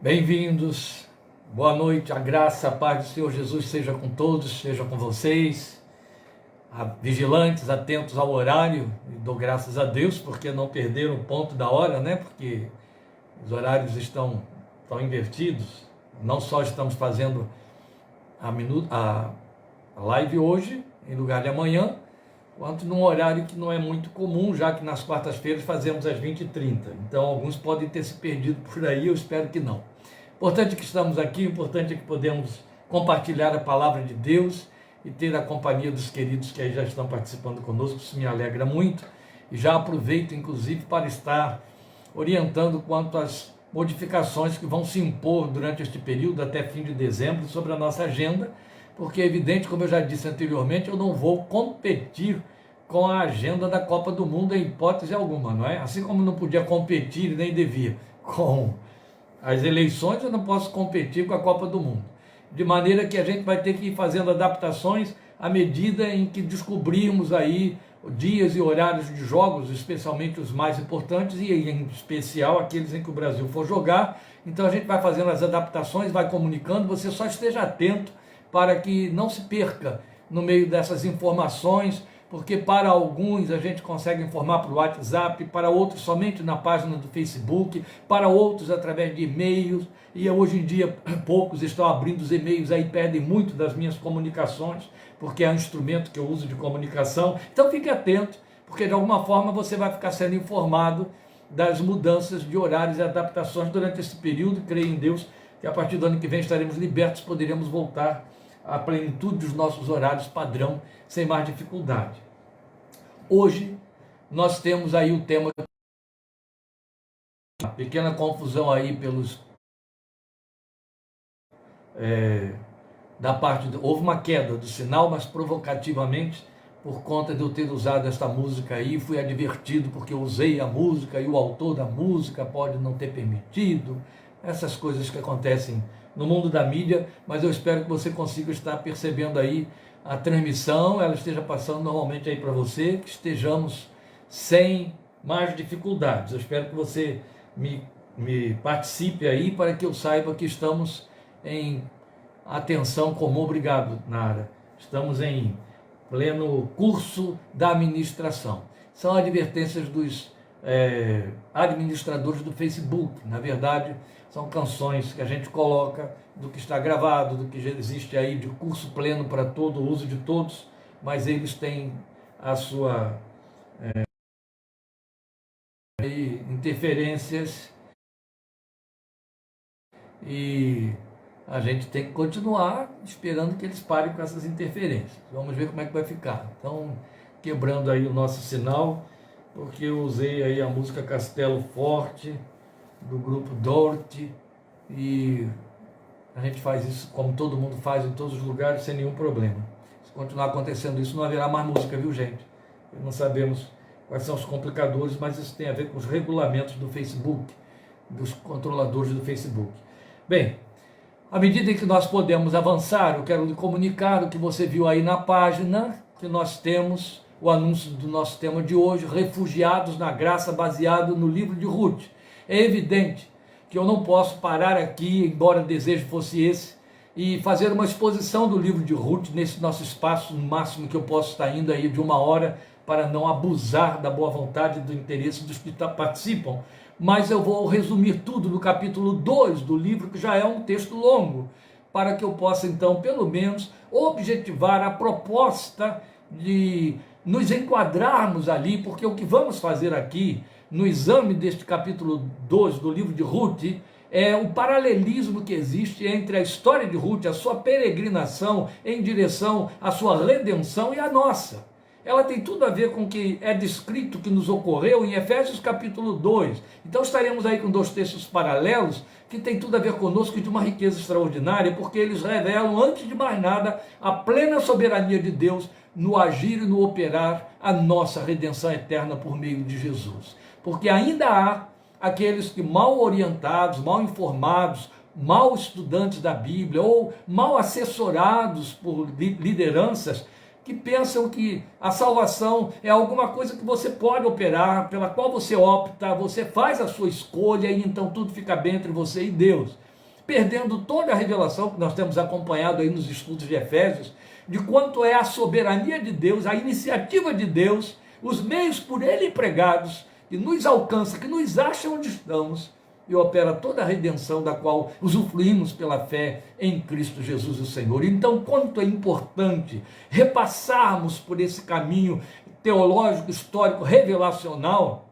Bem-vindos, boa noite, a graça, a paz do Senhor Jesus seja com todos, seja com vocês, vigilantes, atentos ao horário, e dou graças a Deus porque não perderam o ponto da hora, né? Porque os horários estão invertidos, não só estamos fazendo a live hoje, em lugar de amanhã, quanto num horário que não é muito comum, já que nas quartas-feiras fazemos às 20h30. Então alguns podem ter se perdido por aí, eu espero que não. Importante que estamos aqui, importante é que podemos compartilhar a palavra de Deus e ter a companhia dos queridos que aí já estão participando conosco, isso me alegra muito. E já aproveito, inclusive, para estar orientando quanto às modificações que vão se impor durante este período, até fim de dezembro, sobre a nossa agenda, porque é evidente, como eu já disse anteriormente, eu não vou competir com a agenda da Copa do Mundo em hipótese alguma, não é? Assim como não podia competir, nem devia, com as eleições, eu não posso competir com a Copa do Mundo. De maneira que a gente vai ter que ir fazendo adaptações à medida em que descobrirmos aí dias e horários de jogos, especialmente os mais importantes, e em especial aqueles em que o Brasil for jogar. Então a gente vai fazendo as adaptações, vai comunicando, você só esteja atento para que não se perca no meio dessas informações, porque para alguns a gente consegue informar por WhatsApp, para outros somente na página do Facebook, para outros através de e-mails, e hoje em dia poucos estão abrindo os e-mails, aí perdem muito das minhas comunicações, porque é um instrumento que eu uso de comunicação. Então fique atento, porque de alguma forma você vai ficar sendo informado das mudanças de horários e adaptações durante esse período. Creio em Deus que a partir do ano que vem estaremos libertos, poderemos voltar à plenitude dos nossos horários padrão, sem mais dificuldade. Hoje nós temos aí o tema, pequena confusão aí pelos da parte, houve uma queda do sinal, mas provocativamente, por conta de eu ter usado esta música aí, fui advertido porque eu usei a música e o autor da música pode não ter permitido, essas coisas que acontecem no mundo da mídia, mas eu espero que você consiga estar percebendo aí a transmissão, ela esteja passando normalmente aí para você, que estejamos sem mais dificuldades. Eu espero que você me participe aí para que eu saiba que estamos em atenção comum. Obrigado, Nara. Estamos em pleno curso da administração. São advertências dos administradores do Facebook. Na verdade, são canções que a gente coloca do que está gravado, do que já existe aí de curso pleno para todo o uso de todos, mas eles têm a sua interferências e a gente tem que continuar esperando que eles parem com essas interferências. Vamos ver como é que vai ficar. Então, quebrando aí o nosso sinal, porque eu usei aí a música Castelo Forte, do grupo Dorothy, e a gente faz isso como todo mundo faz em todos os lugares, sem nenhum problema. Se continuar acontecendo isso, não haverá mais música, viu, gente? Não sabemos quais são os complicadores, mas isso tem a ver com os regulamentos do Facebook, dos controladores do Facebook. Bem, à medida em que nós podemos avançar, eu quero lhe comunicar o que você viu aí na página, que nós temos o anúncio do nosso tema de hoje, Refugiados na Graça, baseado no livro de Ruth. É evidente que eu não posso parar aqui, embora o desejo fosse esse, e fazer uma exposição do livro de Ruth nesse nosso espaço, no máximo que eu posso estar indo aí de 1 hora, para não abusar da boa vontade e do interesse dos que participam. Mas eu vou resumir tudo no capítulo 2 do livro, que já é um texto longo, para que eu possa então, pelo menos, objetivar a proposta de nos enquadrarmos ali, porque o que vamos fazer aqui, no exame deste capítulo 2 do livro de Ruth, é o paralelismo que existe entre a história de Ruth, a sua peregrinação em direção à sua redenção e a nossa. Ela tem tudo a ver com o que é descrito que nos ocorreu em Efésios capítulo 2. Então estaremos aí com 2 textos paralelos que tem tudo a ver conosco e de uma riqueza extraordinária, porque eles revelam, antes de mais nada, a plena soberania de Deus no agir e no operar a nossa redenção eterna por meio de Jesus. Porque ainda há aqueles que, mal orientados, mal informados, mal estudantes da Bíblia ou mal assessorados por lideranças, que pensam que a salvação é alguma coisa que você pode operar, pela qual você opta, você faz a sua escolha e então tudo fica bem entre você e Deus. perdendo toda a revelação que nós temos acompanhado aí nos estudos de Efésios, de quanto é a soberania de Deus, a iniciativa de Deus, os meios por Ele empregados, que nos alcança, que nos acha onde estamos, e opera toda a redenção da qual usufruímos pela fé em Cristo Jesus o Senhor. Então, quanto é importante repassarmos por esse caminho teológico, histórico, revelacional,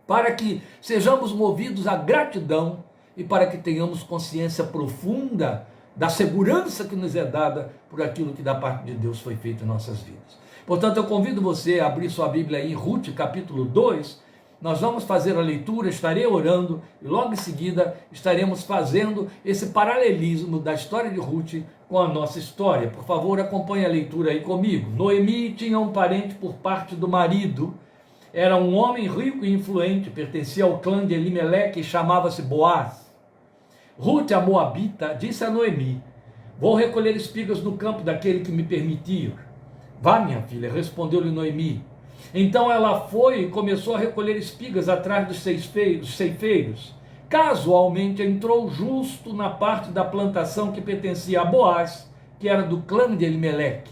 para que sejamos movidos à gratidão e para que tenhamos consciência profunda da segurança que nos é dada por aquilo que da parte de Deus foi feito em nossas vidas. Portanto, eu convido você a abrir sua Bíblia aí em Ruth, capítulo 2, nós vamos fazer a leitura, estarei orando e logo em seguida estaremos fazendo esse paralelismo da história de Ruth com a nossa história. Por favor, acompanhe a leitura aí comigo. Noemi tinha um parente por parte do marido, era um homem rico e influente, pertencia ao clã de Elimeleque e chamava-se Boaz. Ruth, a moabita, disse a Noemi: vou recolher espigas no campo daquele que me permitir. Vá, minha filha, respondeu-lhe Noemi. Então ela foi e começou a recolher espigas atrás dos ceifeiros. Casualmente entrou justo na parte da plantação que pertencia a Boaz, que era do clã de Elimeleque.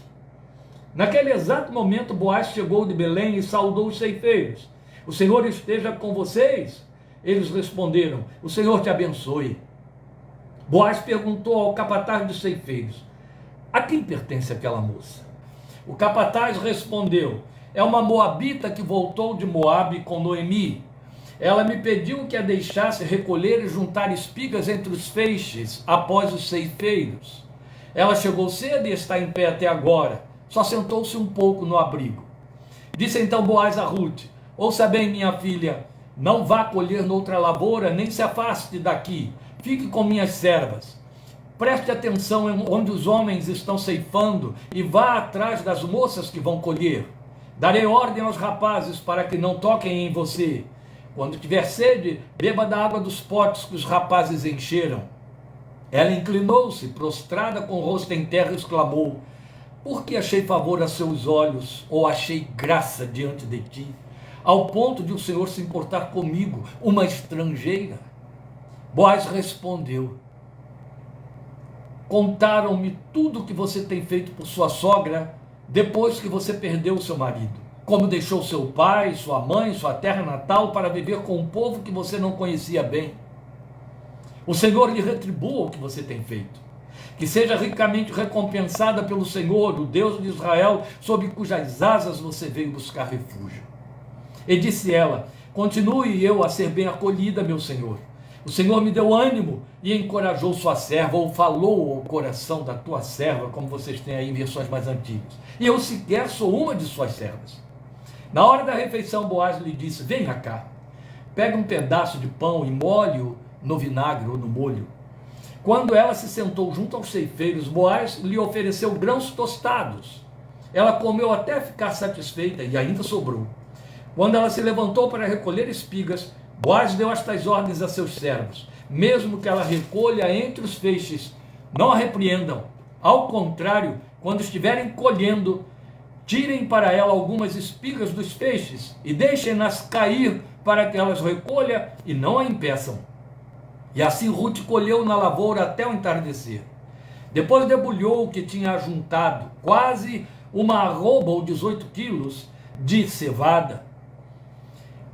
Naquele exato momento, Boaz chegou de Belém e saudou os ceifeiros. O Senhor esteja com vocês? Eles responderam: o Senhor te abençoe. Boaz perguntou ao capataz dos ceifeiros: a quem pertence aquela moça? O capataz respondeu: é uma moabita que voltou de Moabe com Noemi. Ela me pediu que a deixasse recolher e juntar espigas entre os feixes após os ceifeiros. Ela chegou cedo e está em pé até agora. Só sentou-se um pouco no abrigo. Disse então Boaz a Ruth: ouça bem, minha filha, não vá colher noutra lavoura, nem se afaste daqui. Fique com minhas servas. Preste atenção onde os homens estão ceifando e vá atrás das moças que vão colher. Darei ordem aos rapazes para que não toquem em você. Quando tiver sede, beba da água dos potes que os rapazes encheram. Ela inclinou-se, prostrada com o rosto em terra, e exclamou: por que achei favor a seus olhos, ou achei graça diante de ti, ao ponto de o Senhor se importar comigo, uma estrangeira? Boaz respondeu: contaram-me tudo o que você tem feito por sua sogra, depois que você perdeu o seu marido, como deixou seu pai, sua mãe, sua terra natal para viver com um povo que você não conhecia bem. O Senhor lhe retribua o que você tem feito, que seja ricamente recompensada pelo Senhor, o Deus de Israel, sob cujas asas você veio buscar refúgio. E disse ela: continue eu a ser bem acolhida, meu Senhor. O Senhor me deu ânimo e encorajou sua serva, ou falou ao coração da tua serva, como vocês têm aí em versões mais antigas. E eu sequer sou uma de suas servas. Na hora da refeição, Boaz lhe disse: venha cá, pega um pedaço de pão e molhe-o no vinagre ou no molho. Quando ela se sentou junto aos ceifeiros, Boaz lhe ofereceu grãos tostados. Ela comeu até ficar satisfeita e ainda sobrou. Quando ela se levantou para recolher espigas, Boaz deu estas ordens a seus servos: mesmo que ela recolha entre os feixes, não a repreendam. Ao contrário, quando estiverem colhendo, tirem para ela algumas espigas dos feixes e deixem-nas cair para que elas recolha e não a impeçam. E assim Ruth colheu na lavoura até o entardecer. Depois debulhou o que tinha ajuntado, quase uma arroba ou 18 quilos de cevada.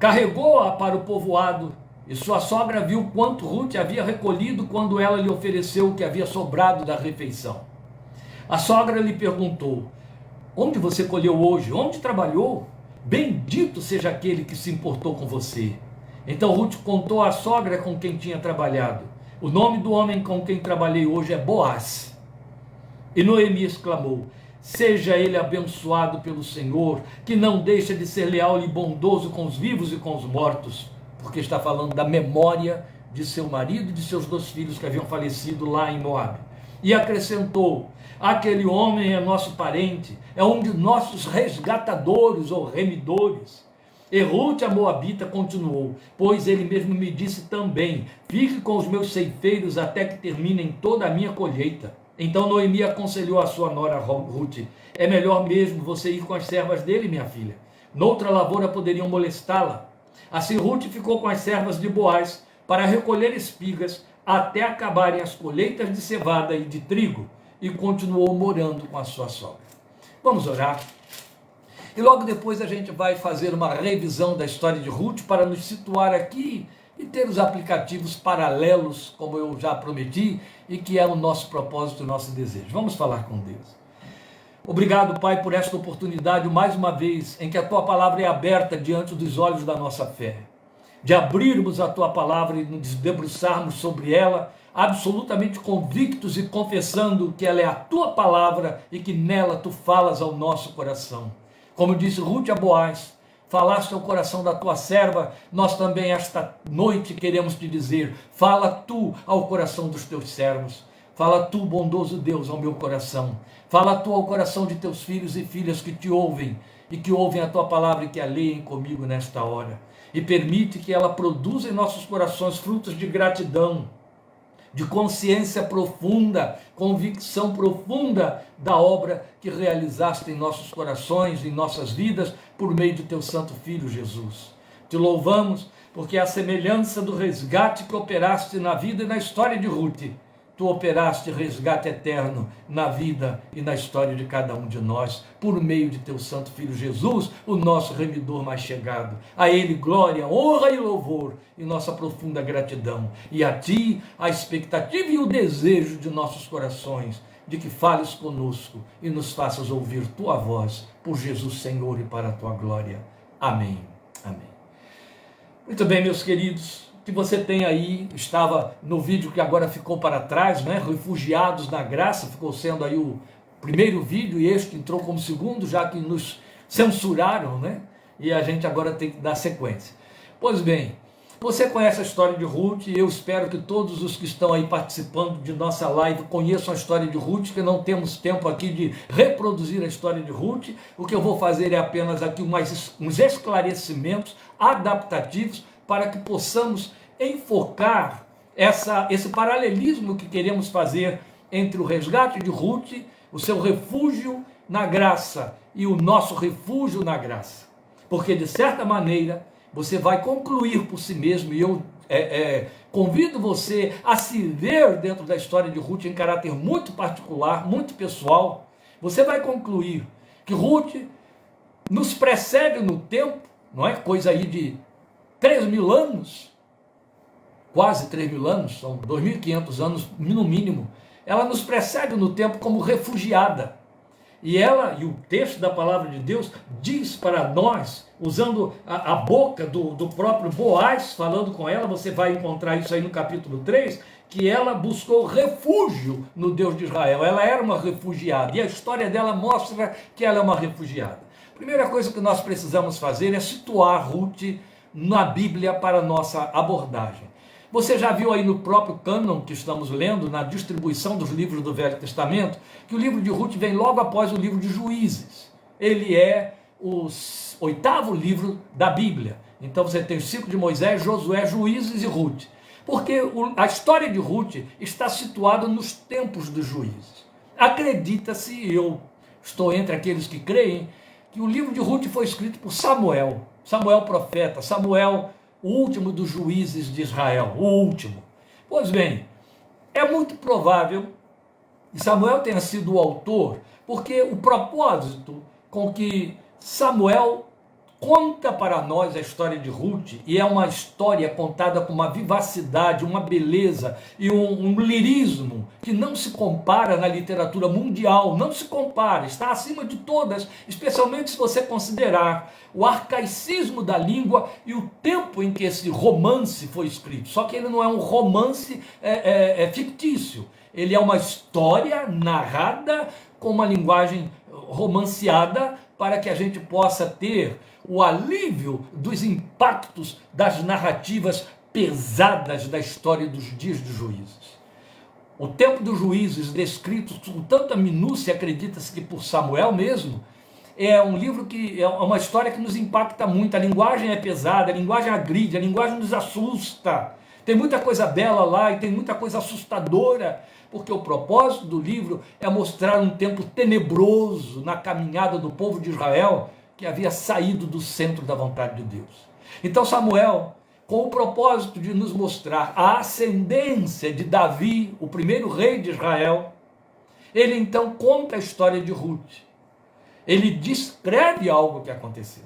Carregou-a para o povoado, e sua sogra viu quanto Ruth havia recolhido quando ela lhe ofereceu o que havia sobrado da refeição. A sogra lhe perguntou: onde você colheu hoje? Onde trabalhou? Bendito seja aquele que se importou com você. Então Ruth contou à sogra com quem tinha trabalhado: o nome do homem com quem trabalhei hoje é Boaz. E Noemi exclamou: seja ele abençoado pelo Senhor, que não deixa de ser leal e bondoso com os vivos e com os mortos, porque está falando da memória de seu marido e de seus 2 filhos que haviam falecido lá em Moabe. E acrescentou: aquele homem é nosso parente, é um de nossos resgatadores ou remidores. E Ruth, a moabita, continuou: pois ele mesmo me disse também: fique com os meus ceifeiros até que terminem toda a minha colheita. Então Noemi aconselhou a sua nora Ruth: é melhor mesmo você ir com as servas dele, minha filha. Noutra lavoura poderiam molestá-la. Assim Ruth ficou com as servas de Boaz para recolher espigas, até acabarem as colheitas de cevada e de trigo, e continuou morando com a sua sogra. Vamos orar. E logo depois a gente vai fazer uma revisão da história de Ruth para nos situar aqui e ter os aplicativos paralelos, como eu já prometi, e que é o nosso propósito, o nosso desejo. Vamos falar com Deus. Obrigado, Pai, por esta oportunidade, mais uma vez, em que a Tua palavra é aberta diante dos olhos da nossa fé. De abrirmos a Tua palavra e nos debruçarmos sobre ela, absolutamente convictos e confessando que ela é a Tua palavra e que nela Tu falas ao nosso coração. Como disse Ruth a Boaz, falaste ao coração da Tua serva, nós também esta noite queremos te dizer, fala Tu ao coração dos Teus servos. Fala Tu, bondoso Deus, ao meu coração. Fala Tu ao coração de Teus filhos e filhas que te ouvem e que ouvem a Tua palavra e que a leem comigo nesta hora. E permite que ela produza em nossos corações frutos de gratidão, de consciência profunda, convicção profunda da obra que realizaste em nossos corações, em nossas vidas, por meio de Teu Santo Filho Jesus. Te louvamos porque a semelhança do resgate que operaste na vida e na história de Ruth, Tu operaste resgate eterno na vida e na história de cada um de nós, por meio de Teu Santo Filho Jesus, o nosso remidor mais chegado. A Ele glória, honra e louvor e nossa profunda gratidão. E a Ti a expectativa e o desejo de nossos corações, de que fales conosco e nos faças ouvir Tua voz, por Jesus Senhor e para a Tua glória. Amém. Amém. Muito bem, meus queridos. Que você tem aí, estava no vídeo que agora ficou para trás, né? Refugiados na graça, ficou sendo aí o primeiro vídeo, e este entrou como segundo, já que nos censuraram, né? E a gente agora tem que dar sequência. Pois bem, você conhece a história de Ruth, e eu espero que todos os que estão aí participando de nossa live conheçam a história de Ruth, que não temos tempo aqui de reproduzir a história de Ruth. O que eu vou fazer é apenas aqui uns esclarecimentos adaptativos, para que possamos enfocar esse paralelismo que queremos fazer entre o resgate de Ruth, o seu refúgio na graça e o nosso refúgio na graça. Porque, de certa maneira, você vai concluir por si mesmo, e eu convido você a se ver dentro da história de Ruth em caráter muito particular, muito pessoal. Você vai concluir que Ruth nos precede no tempo, não é coisa aí de 3.000 anos, quase 3.000 anos, são 2.500 anos no mínimo. Ela nos precede no tempo como refugiada. E o texto da palavra de Deus diz para nós, usando a boca do próprio Boaz, falando com ela, você vai encontrar isso aí no capítulo 3, que ela buscou refúgio no Deus de Israel. Ela era uma refugiada, e a história dela mostra que ela é uma refugiada. A primeira coisa que nós precisamos fazer é situar Ruth na Bíblia para a nossa abordagem. Você já viu aí no próprio cânon que estamos lendo, na distribuição dos livros do Velho Testamento, que o livro de Ruth vem logo após o livro de Juízes. Ele é o 8º livro da Bíblia. Então você tem os 5 de Moisés, Josué, Juízes e Ruth. Porque a história de Ruth está situada nos tempos dos juízes. Acredita-se, e eu estou entre aqueles que creem, que o livro de Ruth foi escrito por Samuel profeta, Samuel, o último dos juízes de Israel, o último. Pois bem, é muito provável que Samuel tenha sido o autor, porque o propósito com que Samuel conta para nós a história de Ruth, e é uma história contada com uma vivacidade, uma beleza e um lirismo que não se compara na literatura mundial, não se compara, está acima de todas, especialmente se você considerar o arcaicismo da língua e o tempo em que esse romance foi escrito. Só que ele não é um romance fictício, ele é uma história narrada com uma linguagem romanceada, para que a gente possa ter o alívio dos impactos das narrativas pesadas da história dos dias dos juízes. O tempo dos juízes, descrito com tanta minúcia, acredita-se que por Samuel mesmo, é um livro que é uma história que nos impacta muito. A linguagem é pesada, a linguagem agride, a linguagem nos assusta. Tem muita coisa bela lá e tem muita coisa assustadora, porque o propósito do livro é mostrar um tempo tenebroso na caminhada do povo de Israel, que havia saído do centro da vontade de Deus. Então Samuel, com o propósito de nos mostrar a ascendência de Davi, o primeiro rei de Israel, ele então conta a história de Ruth. Ele descreve algo que aconteceu.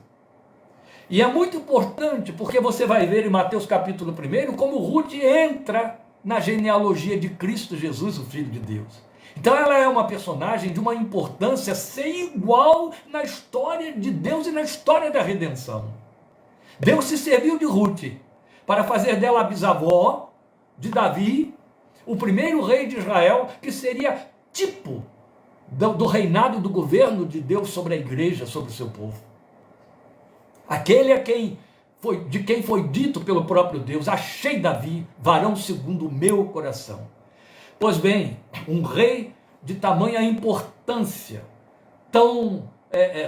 E é muito importante, porque você vai ver em Mateus capítulo 1, como Ruth entra na genealogia de Cristo Jesus, o Filho de Deus. Então ela é uma personagem de uma importância sem igual na história de Deus e na história da redenção. Deus se serviu de Ruth para fazer dela a bisavó de Davi, o primeiro rei de Israel, que seria tipo do reinado, do governo de Deus sobre a igreja, sobre o seu povo. Aquele de quem foi dito pelo próprio Deus: achei Davi, varão segundo o meu coração. Pois bem, um rei de tamanha importância, tão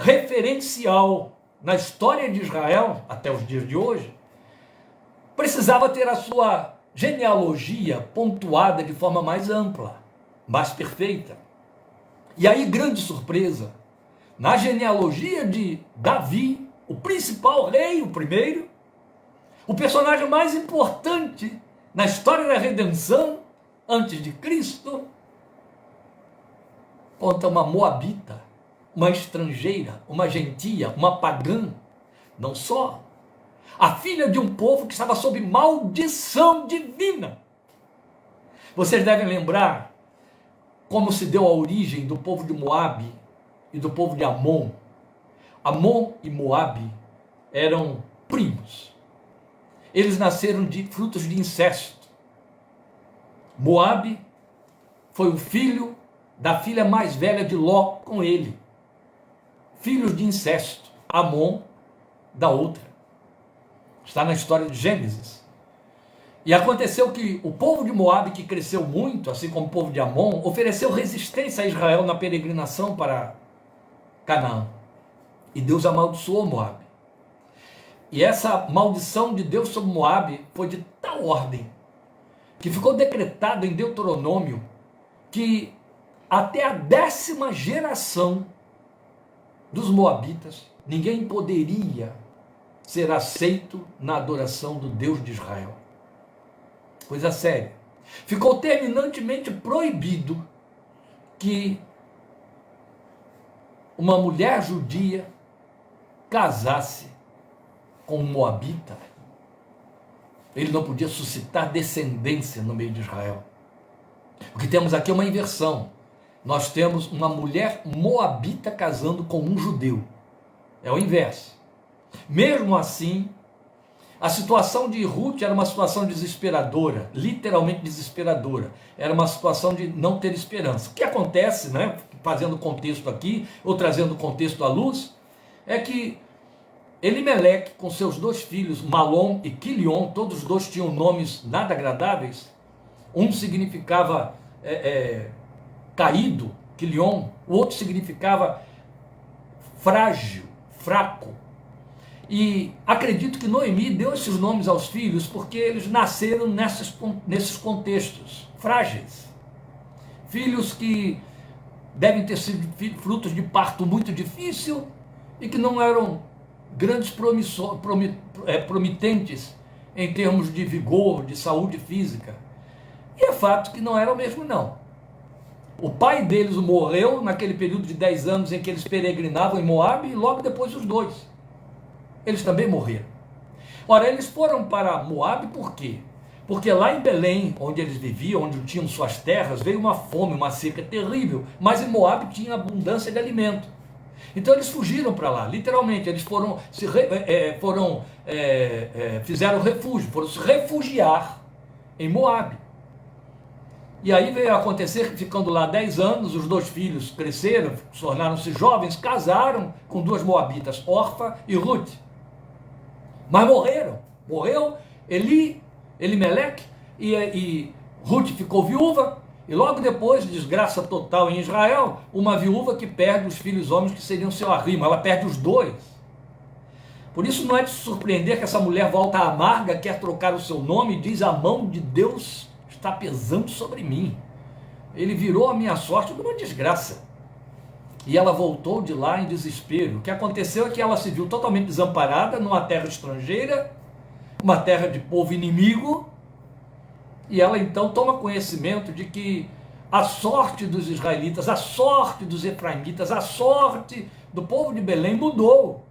referencial na história de Israel, até os dias de hoje, precisava ter a sua genealogia pontuada de forma mais ampla, mais perfeita. E aí, grande surpresa, na genealogia de Davi, o principal rei, o primeiro, o personagem mais importante na história da redenção, antes de Cristo, conta uma moabita, uma estrangeira, uma gentia, uma pagã, não só, a filha de um povo que estava sob maldição divina. Vocês devem lembrar como se deu a origem do povo de Moabe e do povo de Amon. Amon e Moabe eram primos. Eles nasceram de frutos de incesto. Moabe foi o filho da filha mais velha de Ló com ele. Filhos de incesto. Amon da outra. Está na história de Gênesis. E aconteceu que o povo de Moabe, que cresceu muito, assim como o povo de Amon, ofereceu resistência a Israel na peregrinação para Canaã. E Deus amaldiçoou Moabe. E essa maldição de Deus sobre Moabe foi de tal ordem que ficou decretado em Deuteronômio que até a 10ª geração dos moabitas, ninguém poderia ser aceito na adoração do Deus de Israel. Coisa séria. Ficou terminantemente proibido que uma mulher judia casasse com um moabita. Ele não podia suscitar descendência no meio de Israel. O que temos aqui é uma inversão. Nós temos uma mulher moabita casando com um judeu. É o inverso. Mesmo assim, a situação de Ruth era uma situação desesperadora, literalmente desesperadora. Era uma situação de não ter esperança. O que acontece, né, fazendo contexto aqui, ou trazendo contexto à luz, é que Elimeleque, com seus 2 filhos, Malom e Quilion, todos os 2 tinham nomes nada agradáveis. Um significava caído, Quilion, o outro significava frágil, fraco. E acredito que Noemi deu esses nomes aos filhos porque eles nasceram nesses contextos frágeis. Filhos que devem ter sido frutos de parto muito difícil e que não eram grandes promitentes em termos de vigor, de saúde física. E é fato que não eram mesmo, não. O pai deles morreu naquele período de 10 anos em que eles peregrinavam em Moabe, e logo depois os 2. Eles também morreram. Ora, eles foram para Moabe por quê? Porque lá em Belém, onde eles viviam, onde tinham suas terras, veio uma fome, uma seca terrível, mas em Moabe tinha abundância de alimento. Então eles fugiram para lá, literalmente, eles fizeram refúgio, foram se refugiar em Moabe. E aí veio a acontecer que, ficando lá 10 anos, os 2 filhos cresceram, tornaram-se jovens, casaram com 2 moabitas, Orfa e Ruth. Mas morreram. Morreu Elimeleque e Ruth ficou viúva. E logo depois, desgraça total em Israel, uma viúva que perde os filhos homens que seriam seu arrimo. Ela perde os 2. Por isso não é de se surpreender que essa mulher volta amarga, quer trocar o seu nome e diz: a mão de Deus está pesando sobre mim. Ele virou a minha sorte numa desgraça. E ela voltou de lá em desespero. O que aconteceu é que ela se viu totalmente desamparada numa terra estrangeira, uma terra de povo inimigo, e ela então toma conhecimento de que a sorte dos israelitas, a sorte dos efraimitas, a sorte do povo de Belém mudou.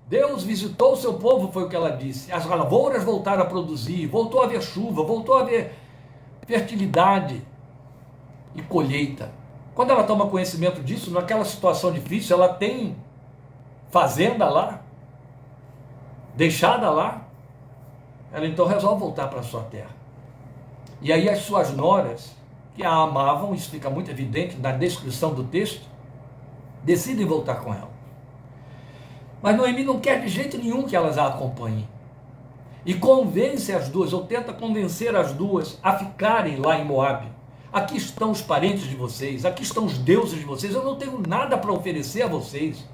Deus visitou o seu povo, foi o que ela disse. As lavouras voltaram a produzir, voltou a haver chuva, voltou a haver fertilidade e colheita. Quando ela toma conhecimento disso, naquela situação difícil, ela tem fazenda lá, deixada lá, ela então resolve voltar para a sua terra. E aí as suas noras, que a amavam, isso fica muito evidente na descrição do texto, decidem voltar com ela. Mas Noemi não quer de jeito nenhum que elas a acompanhem. E convence as duas, ou tenta convencer as duas a ficarem lá em Moabe. Aqui estão os parentes de vocês, aqui estão os deuses de vocês, eu não tenho nada para oferecer a vocês.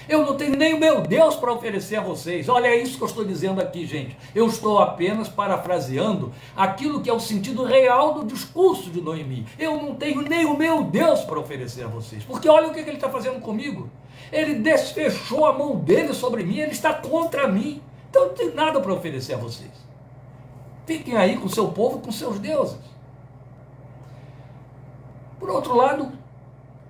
Eu não tenho nem o meu Deus para oferecer a vocês. Olha, é isso que eu estou dizendo aqui, gente. Eu estou apenas parafraseando aquilo que é o sentido real do discurso de Noemi. Eu não tenho nem o meu Deus para oferecer a vocês. Porque olha o que ele está fazendo comigo. Ele desfechou a mão dele sobre mim, ele está contra mim. Então eu não tenho nada para oferecer a vocês. Fiquem aí com o seu povo e com seus deuses. Por outro lado,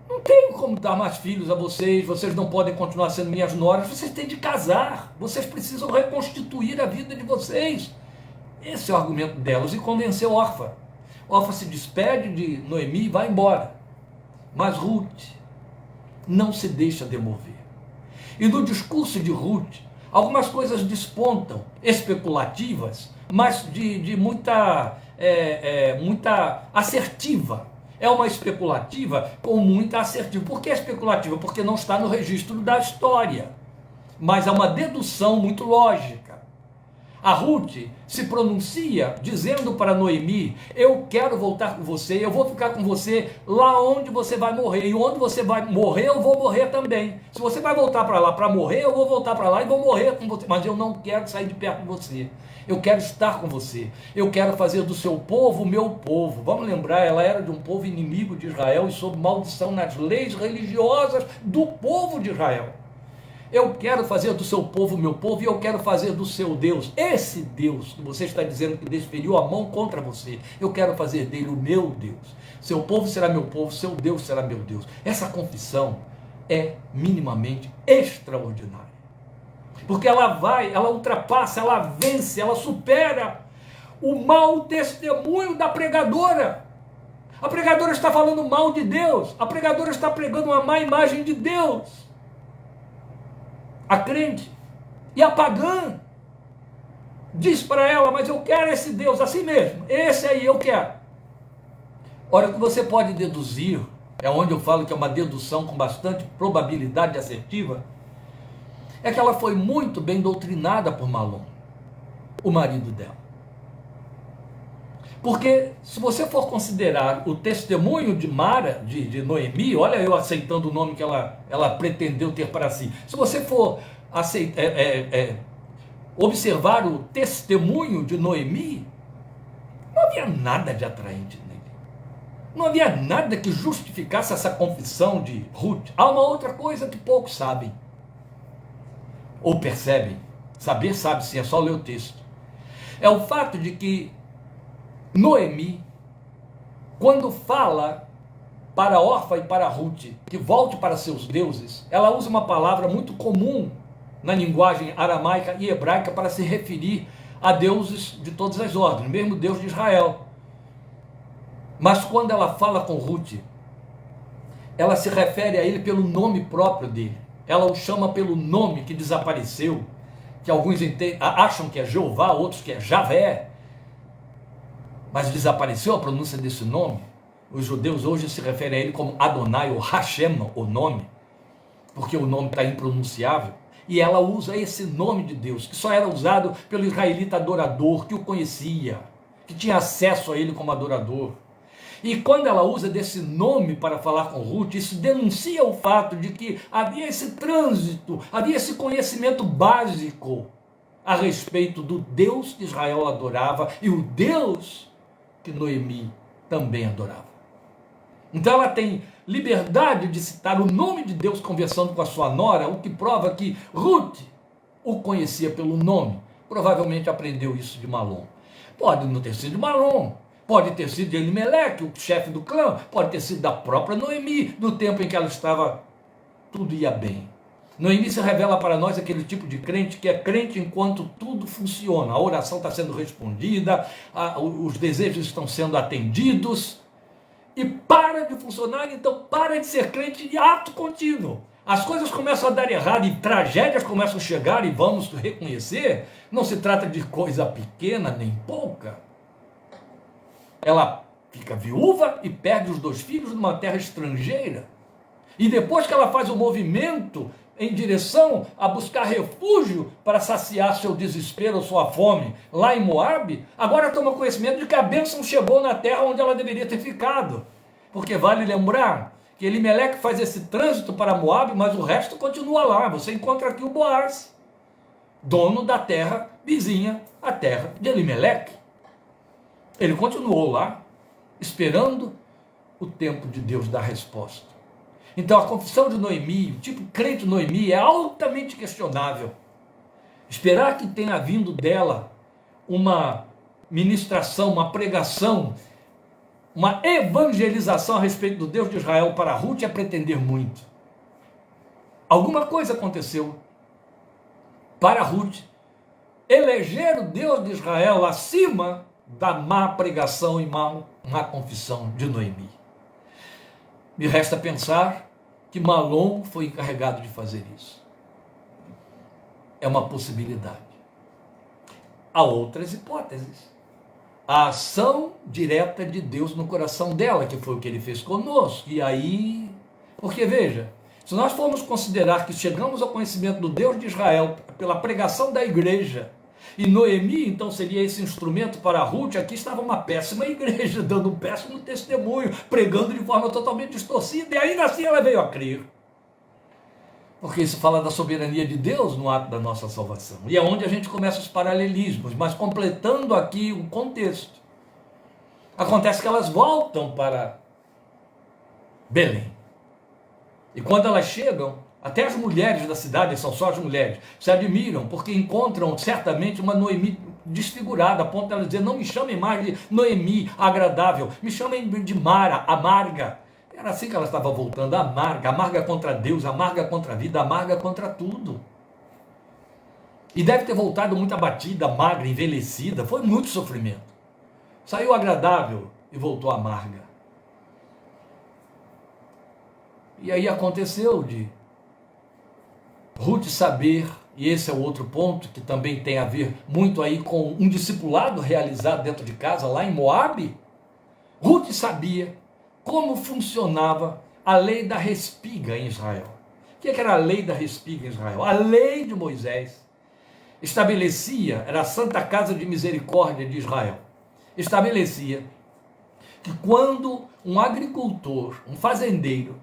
não tenho como dar mais filhos a vocês, vocês não podem continuar sendo minhas noras, vocês têm de casar, vocês precisam reconstituir a vida de vocês. Esse é o argumento delas, e convenceu Orfa. Orfa se despede de Noemi e vai embora. Mas Ruth não se deixa demover. E no discurso de Ruth, algumas coisas despontam, especulativas, mas de muita assertiva. É uma especulativa com muita assertiva. Por que é especulativa? Porque não está no registro da história. Mas é uma dedução muito lógica. A Ruth se pronuncia dizendo para Noemi: eu quero voltar com você, eu vou ficar com você lá onde você vai morrer. E onde você vai morrer, eu vou morrer também. Se você vai voltar para lá para morrer, eu vou voltar para lá e vou morrer com você. Mas eu não quero sair de perto de você. Eu quero estar com você. Eu quero fazer do seu povo o meu povo. Vamos lembrar, ela era de um povo inimigo de Israel e sob maldição nas leis religiosas do povo de Israel. Eu quero fazer do seu povo o meu povo e eu quero fazer do seu Deus, esse Deus que você está dizendo que desferiu a mão contra você, eu quero fazer dele o meu Deus. Seu povo será meu povo, seu Deus será meu Deus. Essa confissão é minimamente extraordinária. Porque ela ultrapassa, ela vence, ela supera o mau testemunho da pregadora. A pregadora está falando mal de Deus, a pregadora está pregando uma má imagem de Deus. A crente e a pagã diz para ela: mas eu quero esse Deus assim mesmo, esse aí eu quero. Ora, o que você pode deduzir, é onde eu falo que é uma dedução com bastante probabilidade assertiva, é que ela foi muito bem doutrinada por Malom, o marido dela. Porque se você for considerar o testemunho de Mara, de Noemi, olha eu aceitando o nome que ela pretendeu ter para si. Se você for observar o testemunho de Noemi, não havia nada de atraente nele. Não havia nada que justificasse essa confissão de Ruth. Há uma outra coisa que poucos sabem, ou percebem. Saber sabe sim, é só ler o texto. É o fato de que Noemi, quando fala para Orfa e para Ruth que volte para seus deuses, ela usa uma palavra muito comum na linguagem aramaica e hebraica para se referir a deuses de todas as ordens, mesmo Deus de Israel. Mas quando ela fala com Ruth, ela se refere a ele pelo nome próprio dele. Ela o chama pelo nome que desapareceu, que alguns acham que é Jeová, outros que é Javé, mas desapareceu a pronúncia desse nome. Os judeus hoje se referem a ele como Adonai ou Hashem, o nome, porque o nome está impronunciável. E ela usa esse nome de Deus, que só era usado pelo israelita adorador, que o conhecia, que tinha acesso a ele como adorador. E quando ela usa desse nome para falar com Ruth, isso denuncia o fato de que havia esse trânsito, havia esse conhecimento básico a respeito do Deus que Israel adorava e o Deus que Noemi também adorava. Então ela tem liberdade de citar o nome de Deus conversando com a sua nora, o que prova que Ruth o conhecia pelo nome, provavelmente aprendeu isso de Malom. Pode não ter sido de Malom, pode ter sido de Elimeleque, o chefe do clã, pode ter sido da própria Noemi, no tempo em que ela estava, tudo ia bem. Noemi se revela para nós aquele tipo de crente que é crente enquanto tudo funciona, a oração está sendo respondida, os desejos estão sendo atendidos, e para de funcionar, então para de ser crente de ato contínuo. As coisas começam a dar errado e tragédias começam a chegar, e vamos reconhecer, não se trata de coisa pequena nem pouca. Ela fica viúva e perde os 2 filhos numa terra estrangeira. E depois que ela faz o movimento em direção a buscar refúgio para saciar seu desespero, sua fome, lá em Moabe, agora toma conhecimento de que a bênção chegou na terra onde ela deveria ter ficado. Porque vale lembrar que Elimeleque faz esse trânsito para Moabe, mas o resto continua lá. Você encontra aqui o Boaz, dono da terra vizinha, a terra de Elimeleque. Ele continuou lá, esperando o tempo de Deus dar resposta. Então a confissão de Noemi, o tipo crente de Noemi é altamente questionável. Esperar que tenha vindo dela uma ministração, uma pregação, uma evangelização a respeito do Deus de Israel para Ruth é pretender muito. Alguma coisa aconteceu para Ruth eleger o Deus de Israel acima da má pregação e má confissão de Noemi. Me resta pensar que Malom foi encarregado de fazer isso. É uma possibilidade. Há outras hipóteses. A ação direta de Deus no coração dela, que foi o que ele fez conosco. E aí, porque veja, se nós formos considerar que chegamos ao conhecimento do Deus de Israel pela pregação da igreja, e Noemi então seria esse instrumento para Ruth, aqui estava uma péssima igreja, dando um péssimo testemunho, pregando de forma totalmente distorcida, e ainda assim ela veio a crer. Porque isso fala da soberania de Deus no ato da nossa salvação. E é onde a gente começa os paralelismos, mas completando aqui o contexto. Acontece que elas voltam para Belém. E quando elas chegam, até as mulheres da cidade, são só as mulheres, se admiram, porque encontram certamente uma Noemi desfigurada, a ponto de elas dizer, não me chamem mais de Noemi, agradável, me chamem de Mara, amarga. Era assim que ela estava voltando, amarga, amarga contra Deus, amarga contra a vida, amarga contra tudo. E deve ter voltado muito abatida, magra, envelhecida, foi muito sofrimento. Saiu agradável e voltou amarga. E aí aconteceu de Ruth saber, e esse é o outro ponto que também tem a ver muito aí com um discipulado realizado dentro de casa, lá em Moabe. Ruth sabia como funcionava a lei da respiga em Israel. O que era a lei da respiga em Israel? A lei de Moisés estabelecia, era a Santa Casa de Misericórdia de Israel, estabelecia que quando um agricultor, um fazendeiro,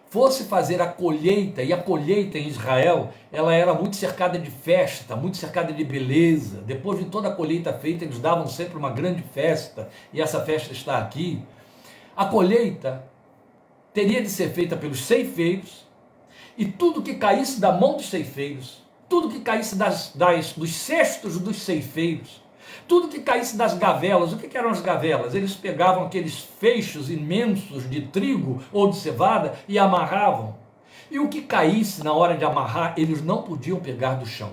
fosse fazer a colheita, e a colheita em Israel, ela era muito cercada de festa, muito cercada de beleza. Depois de toda a colheita feita, eles davam sempre uma grande festa, e essa festa está aqui. A colheita teria de ser feita pelos ceifeiros, e tudo que caísse da mão dos ceifeiros, tudo que caísse dos cestos dos ceifeiros, tudo que caísse das gavelas. O que eram as gavelas? Eles pegavam aqueles feixes imensos de trigo ou de cevada e amarravam. E o que caísse na hora de amarrar, eles não podiam pegar do chão.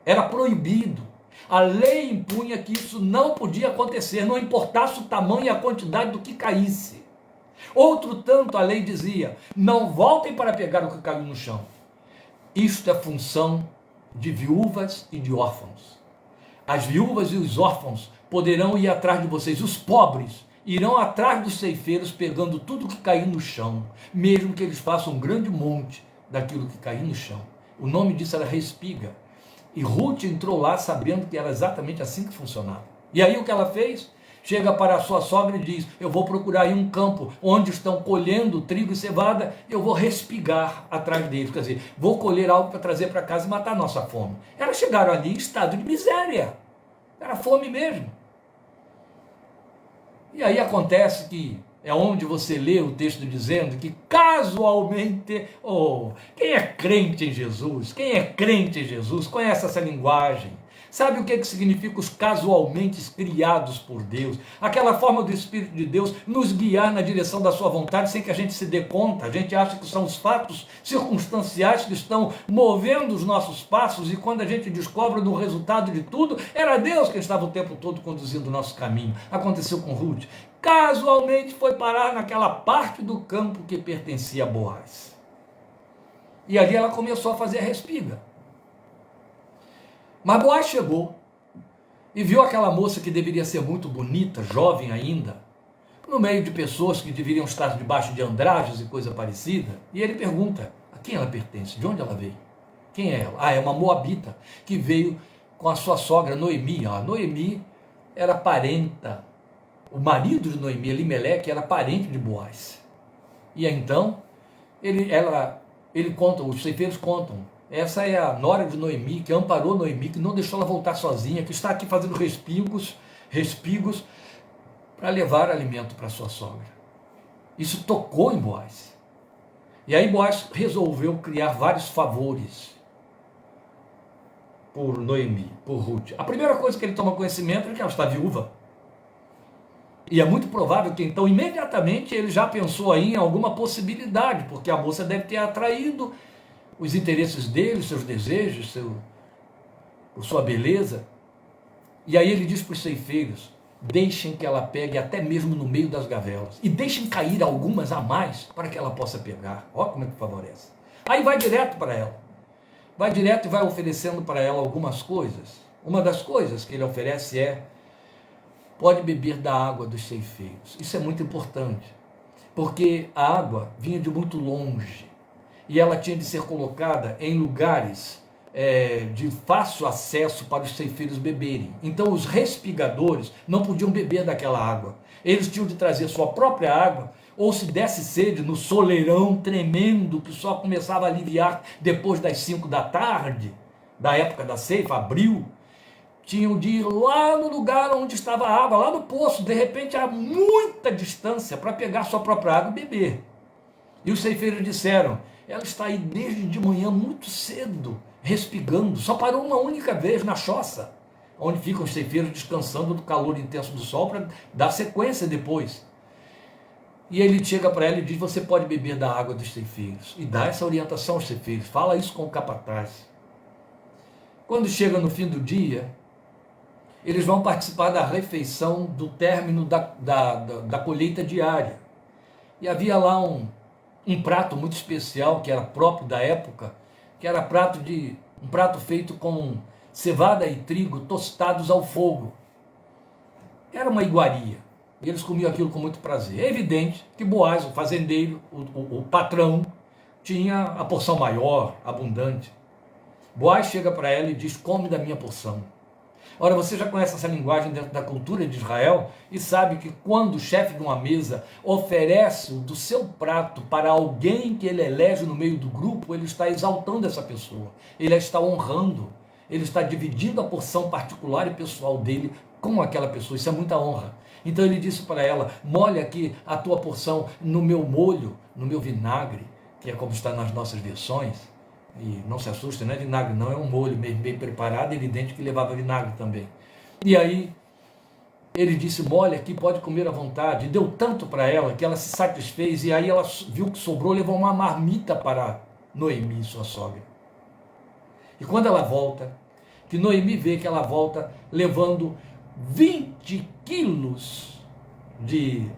Era proibido. A lei impunha que isso não podia acontecer, não importasse o tamanho e a quantidade do que caísse. Outro tanto, a lei dizia, não voltem para pegar o que caiu no chão. Isto é função de viúvas e de órfãos. As viúvas e os órfãos poderão ir atrás de vocês. Os pobres irão atrás dos ceifeiros pegando tudo que cair no chão, mesmo que eles façam um grande monte daquilo que cair no chão. O nome disso era respiga. E Ruth entrou lá sabendo que era exatamente assim que funcionava. E aí o que ela fez? Chega para a sua sogra e diz, eu vou procurar aí um campo onde estão colhendo trigo e cevada, eu vou respigar atrás deles, quer dizer, vou colher algo para trazer para casa e matar a nossa fome. Elas chegaram ali em estado de miséria, era fome mesmo. E aí acontece que é onde você lê o texto dizendo que casualmente, quem é crente em Jesus, conhece essa linguagem. Sabe o que significa os casualmente criados por Deus? Aquela forma do Espírito de Deus nos guiar na direção da sua vontade sem que a gente se dê conta. A gente acha que são os fatos circunstanciais que estão movendo os nossos passos, e quando a gente descobre no resultado de tudo, era Deus que estava o tempo todo conduzindo o nosso caminho. Aconteceu com Ruth. Casualmente foi parar naquela parte do campo que pertencia a Boaz. E ali ela começou a fazer a respiga. Mas Boaz chegou e viu aquela moça que deveria ser muito bonita, jovem ainda, no meio de pessoas que deveriam estar debaixo de andrajos e coisa parecida, e ele pergunta: a quem ela pertence? De onde ela veio? Quem é ela? Ah, é uma moabita que veio com a sua sogra Noemi. Noemi era parenta, o marido de Noemi, Elimeleque, era parente de Boaz. E então, ele conta, os ceifeiros contam, essa é a nora de Noemi, que amparou Noemi, que não deixou ela voltar sozinha, que está aqui fazendo respigos para levar alimento para sua sogra. Isso tocou em Boaz. E aí Boaz resolveu criar vários favores por Noemi, por Ruth. A primeira coisa que ele toma conhecimento é que ela está viúva. E é muito provável que então imediatamente ele já pensou aí em alguma possibilidade, porque a moça deve ter atraído os interesses dele, seus desejos, sua beleza. E aí ele diz para os ceifeiros: deixem que ela pegue até mesmo no meio das gavelas, e deixem cair algumas a mais para que ela possa pegar. Olha como é que favorece. Aí vai direto para ela, vai direto e vai oferecendo para ela algumas coisas. Uma das coisas que ele oferece é: pode beber da água dos ceifeiros. Isso é muito importante, porque a água vinha de muito longe, e ela tinha de ser colocada em lugares de fácil acesso para os ceifeiros beberem. Então os respigadores não podiam beber daquela água. Eles tinham de trazer sua própria água, ou se desse sede, no soleirão tremendo, que só começava a aliviar depois das 5 da tarde, da época da ceifa, abril, tinham de ir lá no lugar onde estava a água, lá no poço, de repente a muita distância, para pegar sua própria água e beber. E os ceifeiros disseram: ela está aí desde de manhã muito cedo, respigando, só parou uma única vez na choça, onde ficam os ceifeiros descansando do calor intenso do sol para dar sequência depois. E ele chega para ela e diz: você pode beber da água dos ceifeiros, e dá essa orientação aos ceifeiros, fala isso com o capataz. Quando chega no fim do dia, eles vão participar da refeição do término da colheita diária, e havia lá um prato muito especial, que era próprio da época, que era um prato feito com cevada e trigo tostados ao fogo. Era uma iguaria, e eles comiam aquilo com muito prazer. É evidente que Boaz, o fazendeiro, o patrão, tinha a porção maior, abundante. Boaz chega para ela e diz: come da minha porção. Ora, você já conhece essa linguagem dentro da cultura de Israel e sabe que quando o chefe de uma mesa oferece do seu prato para alguém que ele elege no meio do grupo, ele está exaltando essa pessoa, ele a está honrando, ele está dividindo a porção particular e pessoal dele com aquela pessoa. Isso é muita honra. Então ele disse para ela: molha aqui a tua porção no meu molho, no meu vinagre, que é como está nas nossas versões. E não se assusta, não é vinagre não, é um molho bem preparado, evidente que levava vinagre também. E aí ele disse: molha aqui, pode comer à vontade. Deu tanto para ela que ela se satisfez, e aí ela viu que sobrou, levou uma marmita para Noemi, sua sogra. E quando ela volta, que Noemi vê que ela volta levando 20 quilos de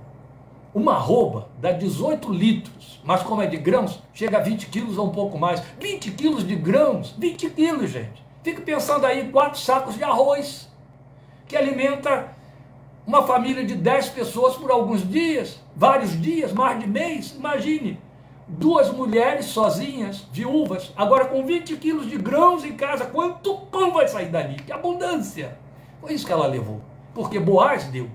uma arroba, dá 18 litros, mas como é de grãos, chega a 20 quilos ou um pouco mais. 20 quilos de grãos, 20 quilos, gente. Fique pensando aí, 4 sacos de arroz, que alimenta uma família de 10 pessoas por alguns dias, vários dias, mais de mês. Imagine, 2 mulheres sozinhas, viúvas, agora com 20 quilos de grãos em casa, quanto pão vai sair dali? Que abundância! Foi isso que ela levou, porque Boaz deu.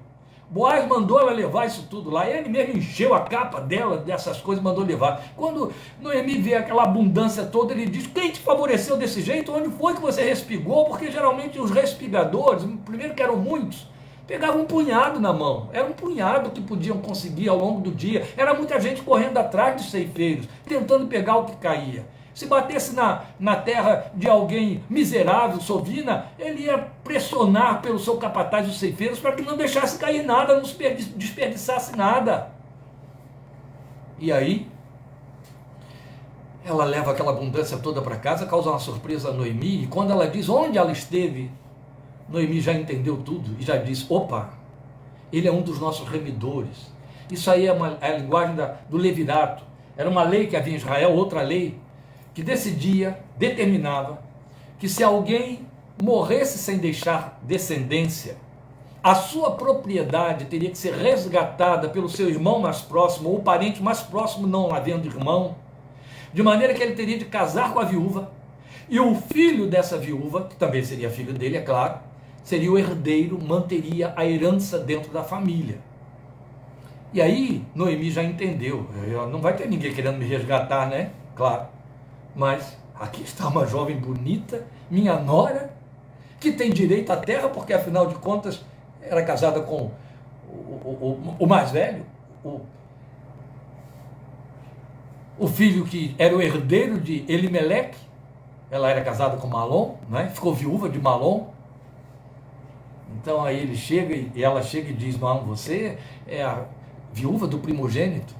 Boaz mandou ela levar isso tudo lá, ele mesmo encheu a capa dela dessas coisas, mandou levar. Quando Noemi vê aquela abundância toda, ele diz: quem te favoreceu desse jeito? Onde foi que você respigou? Porque geralmente os respigadores, primeiro que eram muitos, pegavam um punhado na mão, era um punhado que podiam conseguir ao longo do dia, era muita gente correndo atrás dos ceifeiros, tentando pegar o que caía. Se batesse na terra de alguém miserável, sovina, ele ia pressionar pelo seu capataz os ceifeiros para que não deixasse cair nada, não desperdiçasse nada. E aí, ela leva aquela abundância toda para casa, causa uma surpresa a Noemi, e quando ela diz onde ela esteve, Noemi já entendeu tudo e já diz, opa, ele é um dos nossos remidores. Isso aí é a linguagem do levirato. Era uma lei que havia em Israel, outra lei, que decidia, determinava, que se alguém morresse sem deixar descendência, a sua propriedade teria que ser resgatada pelo seu irmão mais próximo, ou parente mais próximo, não havendo irmão, de maneira que ele teria de casar com a viúva, e o filho dessa viúva, que também seria filho dele, é claro, seria o herdeiro, manteria a herança dentro da família. E aí, Noemi já entendeu, não vai ter ninguém querendo me resgatar, né? Claro. Mas aqui está uma jovem bonita, minha nora, que tem direito à terra, porque afinal de contas era casada com o mais velho, o filho que era o herdeiro de Elimeleque. Ela era casada com Malom, né? Ficou viúva de Malom. Então aí ele chega e ela chega e diz, não, você é a viúva do primogênito,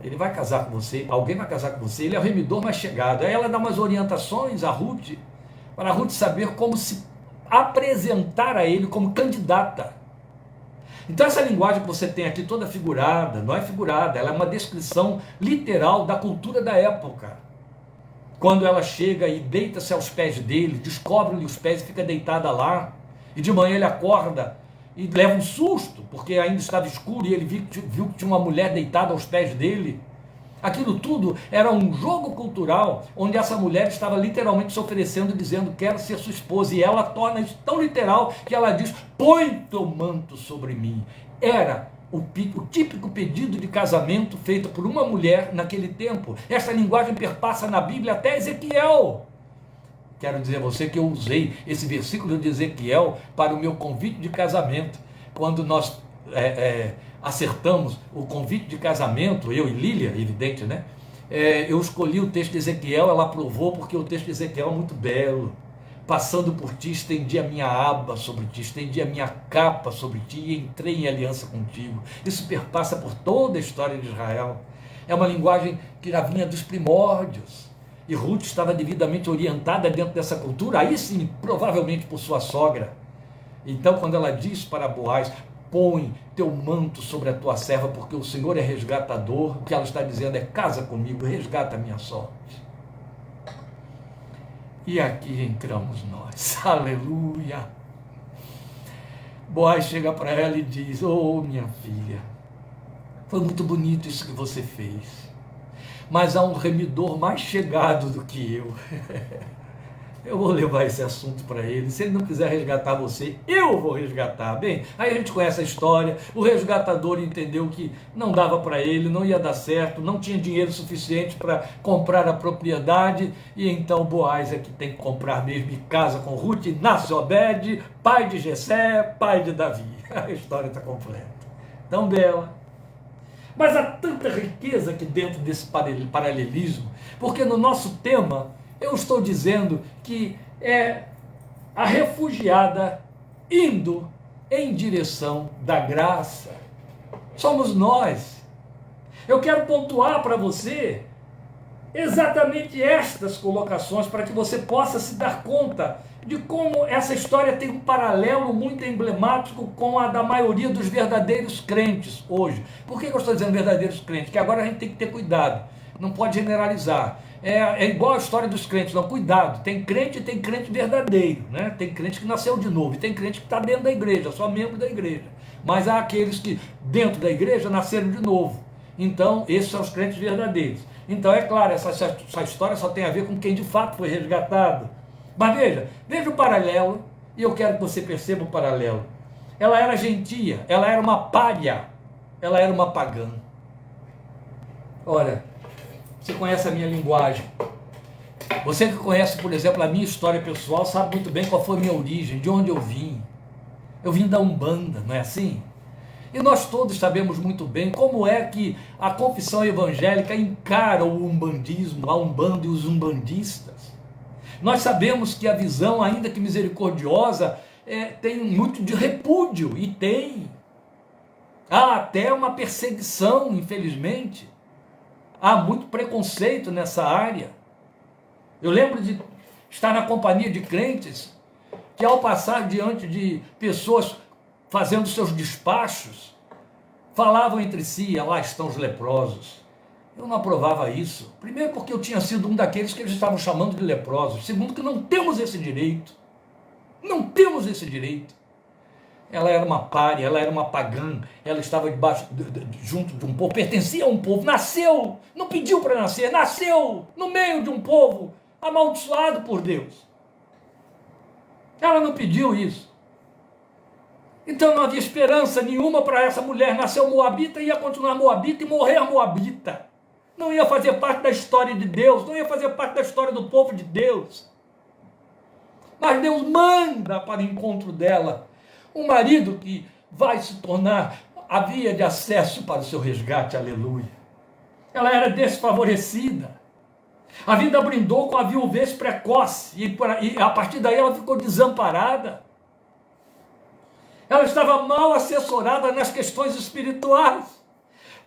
ele vai casar com você, alguém vai casar com você, ele é o remidor mais chegado. Aí ela dá umas orientações a Ruth, para a Ruth saber como se apresentar a ele como candidata. Então essa linguagem que você tem aqui toda figurada, não é figurada, ela é uma descrição literal da cultura da época. Quando ela chega e deita-se aos pés dele, descobre-lhe os pés e fica deitada lá, e de manhã ele acorda e leva um susto, porque ainda estava escuro e ele viu que tinha uma mulher deitada aos pés dele. Aquilo tudo era um jogo cultural, onde essa mulher estava literalmente se oferecendo, dizendo, quero ser sua esposa, e ela torna isso tão literal, que ela diz, põe teu manto sobre mim. Era o típico pedido de casamento feito por uma mulher naquele tempo. Essa linguagem perpassa na Bíblia até Ezequiel. Quero dizer a você que eu usei esse versículo de Ezequiel para o meu convite de casamento. Quando nós acertamos o convite de casamento, eu e Lília, evidente, né? Eu escolhi o texto de Ezequiel, ela aprovou, porque o texto de Ezequiel é muito belo. Passando por ti, estendi a minha aba sobre ti, estendi a minha capa sobre ti e entrei em aliança contigo. Isso perpassa por toda a história de Israel. É uma linguagem que já vinha dos primórdios. E Ruth estava devidamente orientada dentro dessa cultura, aí sim, provavelmente por sua sogra. Então, quando ela diz para Boaz, põe teu manto sobre a tua serva, porque o Senhor é resgatador, o que ela está dizendo é, casa comigo, resgata a minha sorte. E aqui entramos nós, aleluia. Boaz chega para ela e diz, oh minha filha, foi muito bonito isso que você fez, mas há um remidor mais chegado do que eu. Eu vou levar esse assunto para ele. Se ele não quiser resgatar você, eu vou resgatar. Bem, aí a gente conhece a história. O resgatador entendeu que não dava para ele, não ia dar certo, não tinha dinheiro suficiente para comprar a propriedade, e então Boaz é que tem que comprar mesmo, e casa com Ruth, e nasce Obed, pai de Jessé, pai de Davi. A história está completa. Tão bela. Mas há tanta riqueza aqui dentro desse paralelismo, porque no nosso tema eu estou dizendo que é a refugiada indo em direção da graça. Somos nós. Eu quero pontuar para você exatamente estas colocações para que você possa se dar conta de como essa história tem um paralelo muito emblemático com a da maioria dos verdadeiros crentes hoje. Por que eu estou dizendo verdadeiros crentes? Que agora a gente tem que ter cuidado, não pode generalizar. É igual a história dos crentes, não, cuidado, tem crente e tem crente verdadeiro, né? Tem crente que nasceu de novo, e tem crente que está dentro da igreja, só membro da igreja, mas há aqueles que dentro da igreja nasceram de novo, então esses são os crentes verdadeiros. Então é claro, essa história só tem a ver com quem de fato foi resgatado. Mas veja o paralelo, e eu quero que você perceba o paralelo. Ela era gentia, ela era uma pária, ela era uma pagã. Olha, você conhece a minha linguagem. Você que conhece, por exemplo, a minha história pessoal, sabe muito bem qual foi a minha origem, de onde eu vim. Eu vim da Umbanda, não é assim? E nós todos sabemos muito bem como é que a confissão evangélica encara o umbandismo, a Umbanda e os umbandistas. Nós sabemos que a visão, ainda que misericordiosa, tem muito de repúdio, e tem. Há até uma perseguição, infelizmente. Há muito preconceito nessa área. Eu lembro de estar na companhia de crentes que, ao passar diante de pessoas fazendo seus despachos, falavam entre si: lá estão os leprosos. Eu não aprovava isso. Primeiro, porque eu tinha sido um daqueles que eles estavam chamando de leprosos. Segundo, que não temos esse direito. Não temos esse direito. Ela era uma pária, ela era uma pagã, ela estava junto de um povo, pertencia a um povo, nasceu, não pediu para nascer, nasceu no meio de um povo amaldiçoado por Deus. Ela não pediu isso. Então não havia esperança nenhuma para essa mulher. Nasceu moabita, ia continuar moabita e morrer moabita. Não ia fazer parte da história de Deus, não ia fazer parte da história do povo de Deus. Mas Deus manda para o encontro dela um marido que vai se tornar a via de acesso para o seu resgate, aleluia. Ela era desfavorecida. A vida brindou com a viuvez precoce e a partir daí ela ficou desamparada. Ela estava mal assessorada nas questões espirituais,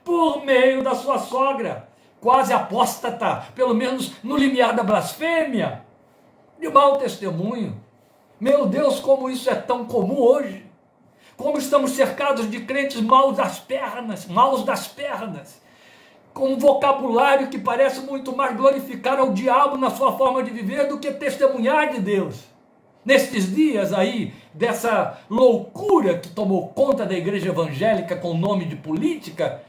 por meio da sua sogra, quase apóstata, pelo menos no limiar da blasfêmia, de mau testemunho. Meu Deus, como isso é tão comum hoje. Como estamos cercados de crentes maus das pernas, com um vocabulário que parece muito mais glorificar ao diabo na sua forma de viver do que testemunhar de Deus. Nestes dias aí, dessa loucura que tomou conta da igreja evangélica com o nome de política,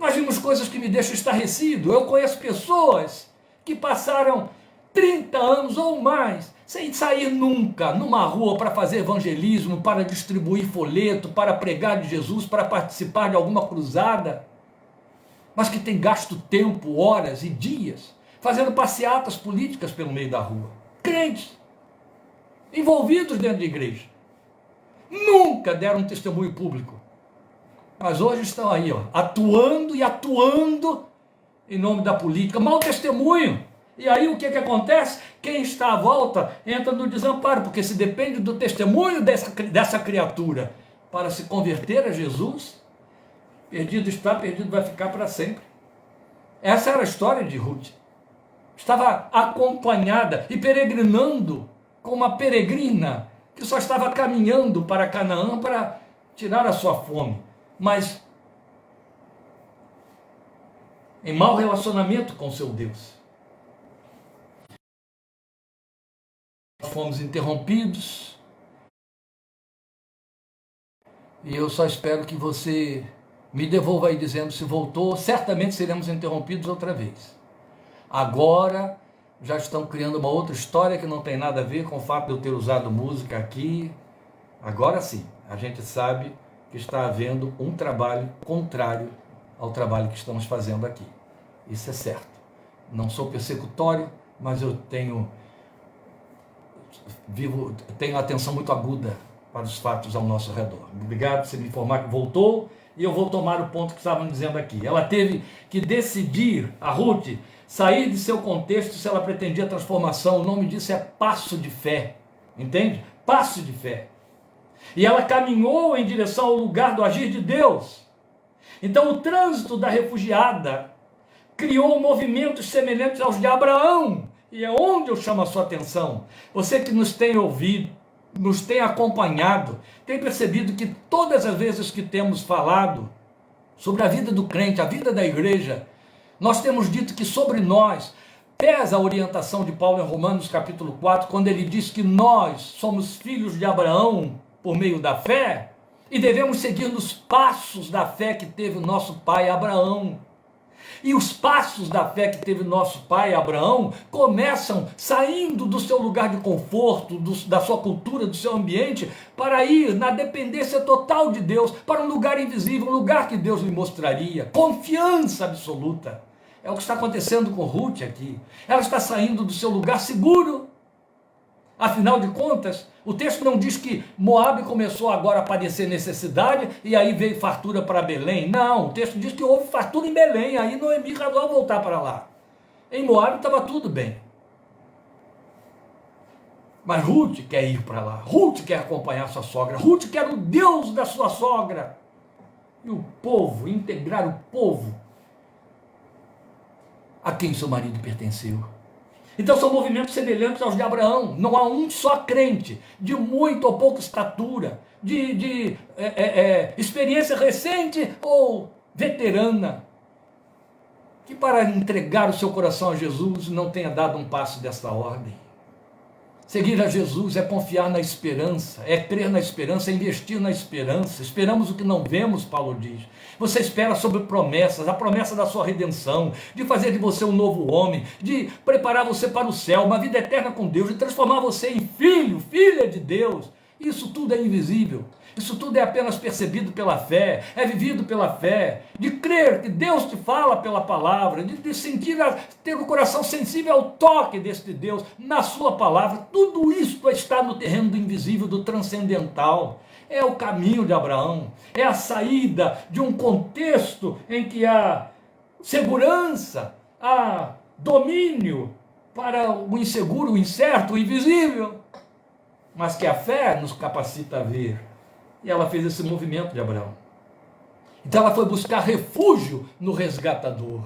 nós vimos coisas que me deixam estarrecido. Eu conheço pessoas que passaram 30 anos ou mais sem sair nunca numa rua para fazer evangelismo, para distribuir folheto, para pregar de Jesus, para participar de alguma cruzada, mas que tem gasto tempo, horas e dias fazendo passeatas políticas pelo meio da rua. Crentes envolvidos dentro da igreja nunca deram um testemunho público, mas hoje estão aí, atuando em nome da política. Mau testemunho. E aí o que acontece? Quem está à volta entra no desamparo, porque se depende do testemunho dessa criatura para se converter a Jesus, perdido está, perdido vai ficar para sempre. Essa era a história de Ruth. Estava acompanhada e peregrinando com uma peregrina que só estava caminhando para Canaã para tirar a sua fome, mas em mau relacionamento com seu Deus. Fomos interrompidos e eu só espero que você me devolva aí dizendo se voltou. Certamente seremos interrompidos outra vez. Agora já estão criando uma outra história que não tem nada a ver com o fato de eu ter usado música aqui. Agora sim, a gente sabe que está havendo um trabalho contrário ao trabalho que estamos fazendo aqui. Isso é certo. Não sou persecutório, mas eu tenho atenção muito aguda para os fatos ao nosso redor. Obrigado por você me informar que voltou, e eu vou tomar o ponto que estavam dizendo aqui. Ela teve que decidir, a Ruth, sair de seu contexto se ela pretendia transformação. O nome disso é passo de fé, entende? Passo de fé. E ela caminhou em direção ao lugar do agir de Deus. Então o trânsito da refugiada criou movimentos semelhantes aos de Abraão. E é onde eu chamo a sua atenção. Você que nos tem ouvido, nos tem acompanhado, tem percebido que todas as vezes que temos falado sobre a vida do crente, a vida da igreja, nós temos dito que sobre nós pesa a orientação de Paulo em Romanos capítulo 4, quando ele diz que nós somos filhos de Abraão por meio da fé e devemos seguir nos passos da fé que teve o nosso pai Abraão. E os passos da fé que teve nosso pai Abraão começam saindo do seu lugar de conforto, da sua cultura, do seu ambiente, para ir na dependência total de Deus, para um lugar invisível, um lugar que Deus lhe mostraria. Confiança absoluta. É o que está acontecendo com Ruth aqui. Ela está saindo do seu lugar seguro Afinal de contas, o texto não diz que Moabe começou agora a padecer necessidade e aí veio fartura para Belém. Não, o texto diz que houve fartura em Belém, aí Noemi resolveu voltar para lá. Em Moabe estava tudo bem. Mas Ruth quer ir para lá, Ruth quer acompanhar sua sogra, Ruth quer o Deus da sua sogra. E o povo, integrar o povo a quem seu marido pertenceu. Então são movimentos semelhantes aos de Abraão. Não há um só crente, de muita ou pouca estatura, de experiência recente ou veterana, que para entregar o seu coração a Jesus não tenha dado um passo dessa ordem. Seguir a Jesus é confiar na esperança, é crer na esperança, é investir na esperança. Esperamos o que não vemos, Paulo diz. Você espera sobre promessas, a promessa da sua redenção, de fazer de você um novo homem, de preparar você para o céu, uma vida eterna com Deus, de transformar você em filho, filha de Deus. Isso tudo é invisível. Isso tudo é apenas percebido pela fé, é vivido pela fé, de crer que Deus te fala pela palavra, de sentir, ter o coração sensível ao toque deste Deus na sua palavra. Tudo isso está no terreno do invisível, do transcendental. É o caminho de Abraão, é a saída de um contexto em que há segurança, há domínio para o inseguro, o incerto, o invisível, mas que a fé nos capacita a ver. E ela fez esse movimento de Abraão. Então ela foi buscar refúgio no resgatador.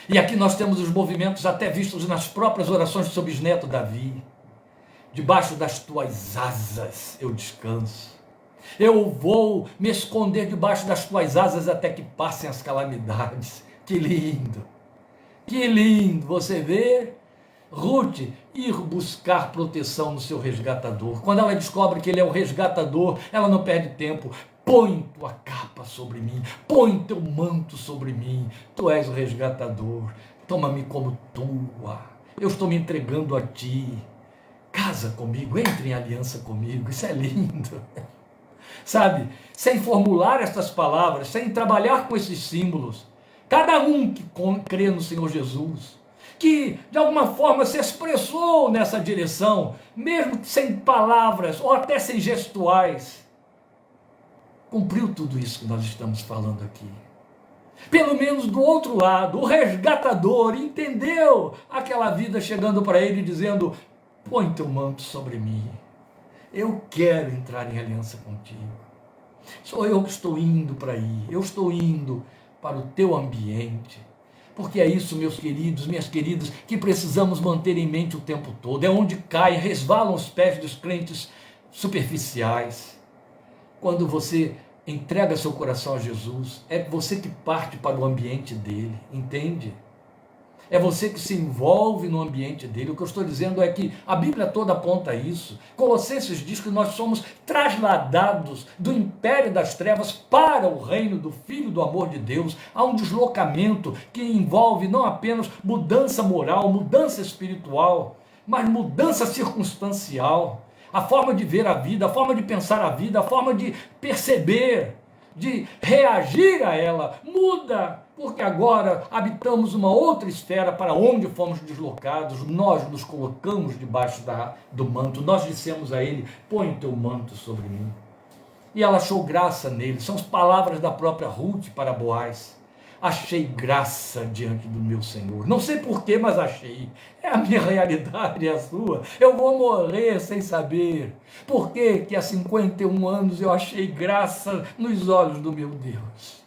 E aqui nós temos os movimentos até vistos nas próprias orações do seu bisneto Davi. Debaixo das tuas asas eu descanso. Eu vou me esconder debaixo das tuas asas até que passem as calamidades. Que lindo! Que lindo! Você vê Ruth ir buscar proteção no seu resgatador. Quando ela descobre que ele é o resgatador, ela não perde tempo. Põe tua capa sobre mim, põe teu manto sobre mim. Tu és o resgatador, toma-me como tua. Eu estou me entregando a ti. Casa comigo, entre em aliança comigo. Isso é lindo. Sabe, sem formular essas palavras, sem trabalhar com esses símbolos, cada um que crê no Senhor Jesus, que de alguma forma se expressou nessa direção, mesmo sem palavras ou até sem gestuais, cumpriu tudo isso que nós estamos falando aqui. Pelo menos do outro lado, o resgatador entendeu aquela vida chegando para ele dizendo: põe teu manto sobre mim, eu quero entrar em aliança contigo. Sou eu que estou indo para aí, eu estou indo para o teu ambiente. Porque é isso, meus queridos, minhas queridas, que precisamos manter em mente o tempo todo. É onde caem, resvalam os pés dos crentes superficiais. Quando você entrega seu coração a Jesus, é você que parte para o ambiente dele, entende? É você que se envolve no ambiente dele. O que eu estou dizendo é que a Bíblia toda aponta isso. Colossenses diz que nós somos trasladados do império das trevas para o reino do Filho do amor de Deus. Há um deslocamento que envolve não apenas mudança moral, mudança espiritual, mas mudança circunstancial. A forma de ver a vida, a forma de pensar a vida, a forma de perceber, de reagir a ela, muda, porque agora habitamos uma outra esfera para onde fomos deslocados. Nós nos colocamos debaixo do manto, nós dissemos a ele: põe teu manto sobre mim. E ela achou graça nele. São as palavras da própria Ruth para Boaz: achei graça diante do meu Senhor. Não sei porquê, mas achei. É a minha realidade, é a sua. Eu vou morrer sem saber por que há 51 anos eu achei graça nos olhos do meu Deus.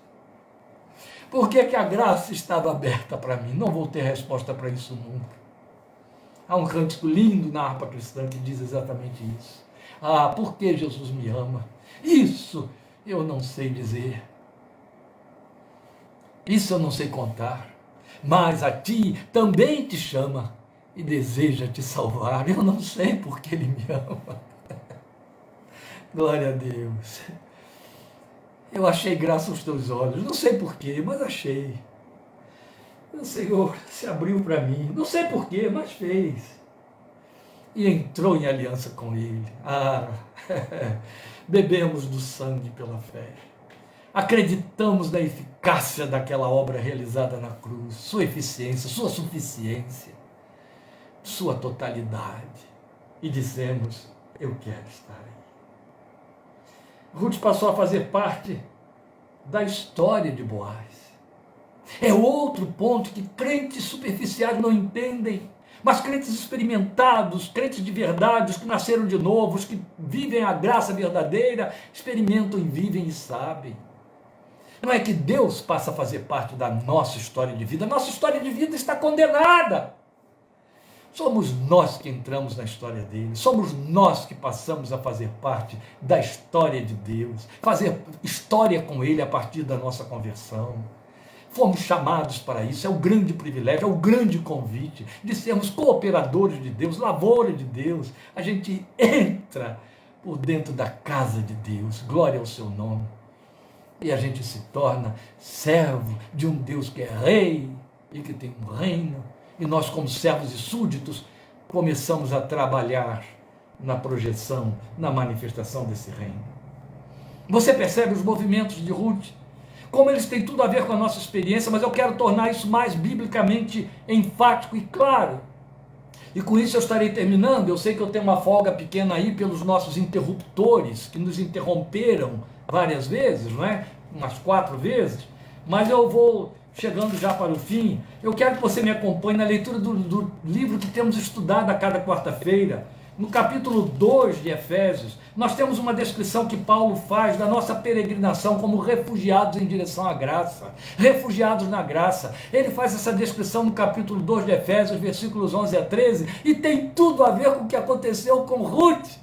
Por que a graça estava aberta para mim? Não vou ter resposta para isso nunca. Há um cântico lindo na harpa cristã que diz exatamente isso. Ah, por que Jesus me ama? Isso eu não sei dizer. Isso eu não sei contar, mas a ti também te chama e deseja te salvar. Eu não sei porque ele me ama. Glória a Deus. Eu achei graça aos teus olhos, não sei porquê, mas achei. O Senhor se abriu para mim, não sei porquê, mas fez. E entrou em aliança com ele. Ah, bebemos do sangue pela fé. Acreditamos na eficácia daquela obra realizada na cruz, sua eficiência, sua suficiência, sua totalidade. e dissemos: eu quero estar aí. Ruth passou a fazer parte da história de Boaz. É outro ponto que crentes superficiais não entendem, mas crentes experimentados, crentes de verdade, os que nasceram de novo, os que vivem a graça verdadeira, experimentam e vivem e sabem. Não é que Deus passa a fazer parte da nossa história de vida. Nossa história de vida está condenada. Somos nós que entramos na história dele. Somos nós que passamos a fazer parte da história de Deus. Fazer história com ele a partir da nossa conversão. Fomos chamados para isso. É o grande privilégio, é o grande convite de sermos cooperadores de Deus, lavoura de Deus. A gente entra por dentro da casa de Deus. Glória ao seu nome. E a gente se torna servo de um Deus que é rei e que tem um reino. E nós, como servos e súditos, começamos a trabalhar na projeção, na manifestação desse reino. Você percebe os movimentos de Ruth? Como eles têm tudo a ver com a nossa experiência, mas eu quero tornar isso mais biblicamente enfático e claro. E com isso eu estarei terminando. Eu sei que eu tenho uma folga pequena aí pelos nossos interruptores, que nos interromperam várias vezes, não é? Umas 4 vezes, mas eu vou chegando já para o fim. Eu quero que você me acompanhe na leitura do livro que temos estudado a cada quarta-feira. No capítulo 2 de Efésios, nós temos uma descrição que Paulo faz da nossa peregrinação como refugiados em direção à graça, refugiados na graça. Ele faz essa descrição no capítulo 2 de Efésios, versículos 11 a 13, e tem tudo a ver com o que aconteceu com Ruth.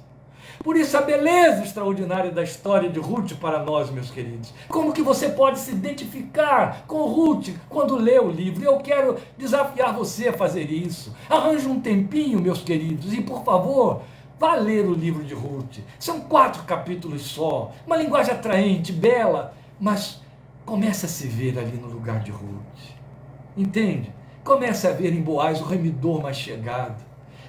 Por isso a beleza extraordinária da história de Ruth para nós, meus queridos. Como que você pode se identificar com Ruth quando lê o livro? Eu quero desafiar você a fazer isso. Arranje um tempinho, meus queridos, e por favor, vá ler o livro de Ruth. São 4 capítulos só, uma linguagem atraente, bela, mas comece a se ver ali no lugar de Ruth. Entende? Comece a ver em Boaz o remidor mais chegado.